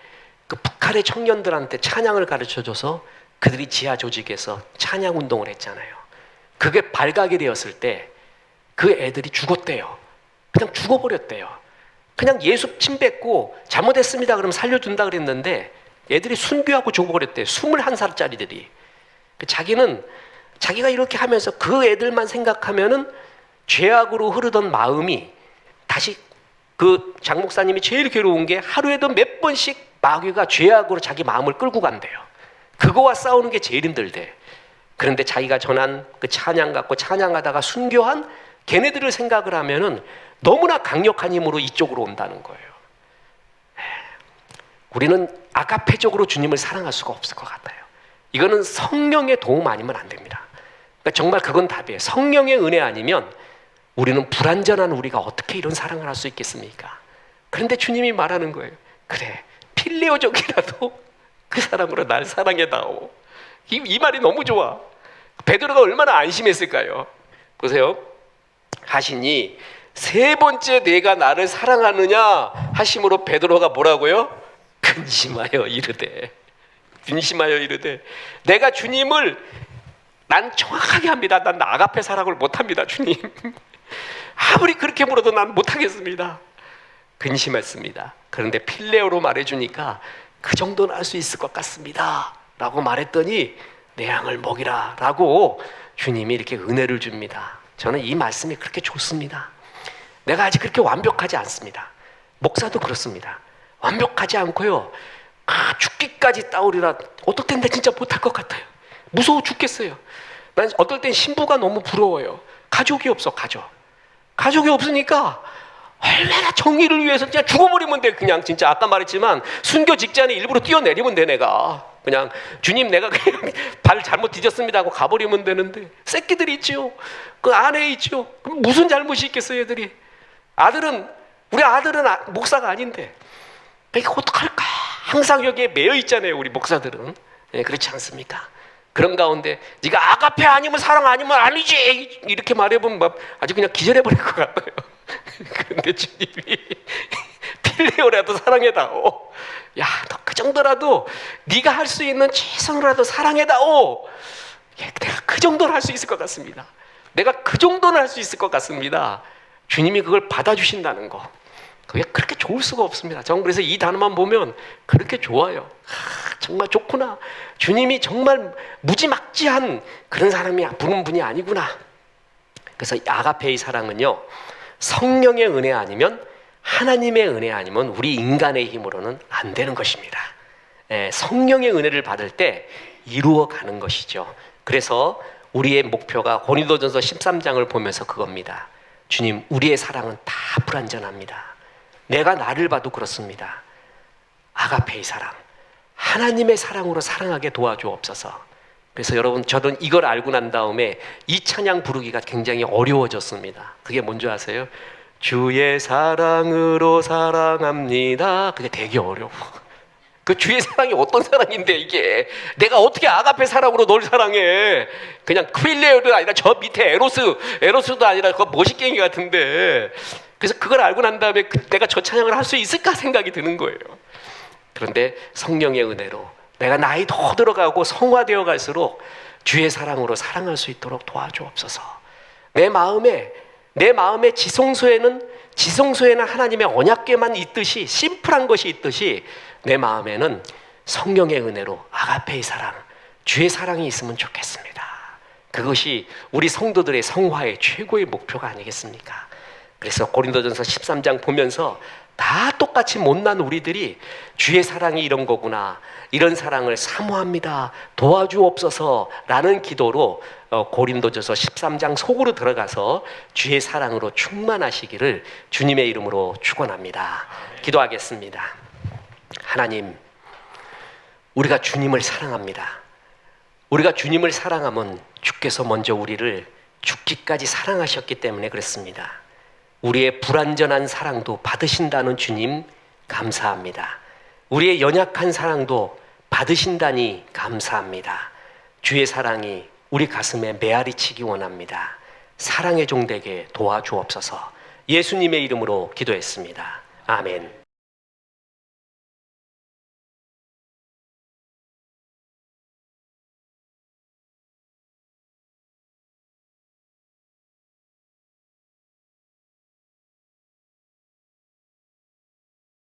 Speaker 1: 그 북한의 청년들한테 찬양을 가르쳐줘서 그들이 지하 조직에서 찬양 운동을 했잖아요. 그게 발각이 되었을 때 그 애들이 죽었대요. 그냥 죽어버렸대요. 그냥 예수 침 뱉고 잘못했습니다 그러면 살려준다 그랬는데 애들이 순교하고 죽어버렸대요. 21살짜리들이. 자기가 이렇게 하면서 그 애들만 생각하면은 죄악으로 흐르던 마음이 다시 그 장 목사님이 제일 괴로운 게 하루에도 몇 번씩 마귀가 죄악으로 자기 마음을 끌고 간대요. 그거와 싸우는 게 제일 힘들대. 그런데 자기가 전한 그 찬양 갖고 찬양하다가 순교한 걔네들을 생각을 하면은 너무나 강력한 힘으로 이쪽으로 온다는 거예요. 우리는 아가페적으로 주님을 사랑할 수가 없을 것 같아요. 이거는 성령의 도움 아니면 안 됩니다. 그러니까 정말 그건 답이에요. 성령의 은혜 아니면 우리는 불완전한 우리가 어떻게 이런 사랑을 할 수 있겠습니까? 그런데 주님이 말하는 거예요. 그래, 필레오족이라도 그 사람으로 날 사랑해다오. 이 말이 너무 좋아. 베드로가 얼마나 안심했을까요? 보세요. 하시니 세 번째 내가 나를 사랑하느냐 하심으로 베드로가 뭐라고요? 근심하여 이르되 내가 주님을 난 정확하게 합니다. 난 아가페 사랑을 못합니다. 주님 아무리 그렇게 물어도 난 못하겠습니다. 근심했습니다. 그런데 필레오로 말해주니까 그 정도는 할 수 있을 것 같습니다 라고 말했더니 내 양을 먹이라 라고 주님이 이렇게 은혜를 줍니다. 저는 이 말씀이 그렇게 좋습니다. 내가 아직 그렇게 완벽하지 않습니다. 목사도 그렇습니다. 완벽하지 않고요 죽기까지 따오리라. 어떨 땐 나 진짜 못할 것 같아요. 무서워 죽겠어요. 난 어떨 땐 신부가 너무 부러워요. 가족이 없어. 가족이 없으니까 얼마나 정의를 위해서 그냥 죽어버리면 돼. 그냥 진짜 아까 말했지만 순교 직전에 일부러 뛰어내리면 돼. 내가 그냥 주님 내가 그냥 발 잘못 뒤졌습니다 하고 가버리면 되는데 새끼들이 있죠. 그 아내 있죠. 그럼 무슨 잘못이 있겠어요 애들이. 우리 아들은 목사가 아닌데 이게 어떡할까 항상 여기에 매여 있잖아요. 우리 목사들은. 그렇지 않습니까? 그런 가운데 네가 아가페 아니면 사랑 아니면 아니지 이렇게 말해보면 막 아주 그냥 기절해버릴 것 같아요. 그런데 주님이 필레오라도 사랑해다오. 야, 너 그 정도라도 네가 할 수 있는 최선으로라도 사랑해다오. 내가 그 정도는 할 수 있을 것 같습니다. 주님이 그걸 받아주신다는 거 그게 그렇게 좋을 수가 없습니다. 저는 그래서 이 단어만 보면 그렇게 좋아요. 정말 좋구나. 주님이 정말 무지막지한 그런 사람이 부른 분이 아니구나. 그래서 아가페의 사랑은요, 성령의 은혜 아니면, 하나님의 은혜 아니면 우리 인간의 힘으로는 안 되는 것입니다. 성령의 은혜를 받을 때 이루어가는 것이죠. 그래서 우리의 목표가 고린도전서 13장을 보면서 그겁니다. 주님, 우리의 사랑은 다 불완전합니다. 내가 나를 봐도 그렇습니다. 아가페의 사랑, 하나님의 사랑으로 사랑하게 도와주옵소서. 그래서 여러분, 저는 이걸 알고 난 다음에 이 찬양 부르기가 굉장히 어려워졌습니다. 그게 뭔지 아세요? 주의 사랑으로 사랑합니다. 그게 되게 어려워. 그 주의 사랑이 어떤 사랑인데, 이게 내가 어떻게 아가페 사랑으로 널 사랑해? 그냥 크윌레오도 아니라 저 밑에 에로스도 아니라 그거 머시갱이 같은데. 그래서 그걸 알고 난 다음에 내가 저 찬양을 할 수 있을까 생각이 드는 거예요. 그런데 성령의 은혜로 내가 나이 더 들어가고 성화되어 갈수록 주의 사랑으로 사랑할 수 있도록 도와주옵소서. 내 마음의 지성소에는 하나님의 언약궤만 있듯이, 심플한 것이 있듯이 내 마음에는 성령의 은혜로 아가페의 사랑, 주의 사랑이 있으면 좋겠습니다. 그것이 우리 성도들의 성화의 최고의 목표가 아니겠습니까? 그래서 고린도전서 13장 보면서 다 똑같이 못난 우리들이 주의 사랑이 이런 거구나, 이런 사랑을 사모합니다, 도와주옵소서 라는 기도로 고린도전서 13장 속으로 들어가서 주의 사랑으로 충만하시기를 주님의 이름으로 축원합니다. 기도하겠습니다. 하나님, 우리가 주님을 사랑합니다. 우리가 주님을 사랑하면 주께서 먼저 우리를 죽기까지 사랑하셨기 때문에 그렇습니다. 우리의 불완전한 사랑도 받으신다는 주님 감사합니다. 우리의 연약한 사랑도 받으신다니 감사합니다. 주의 사랑이 우리 가슴에 메아리치기 원합니다. 사랑의 종 되게 도와주옵소서. 예수님의 이름으로 기도했습니다. 아멘.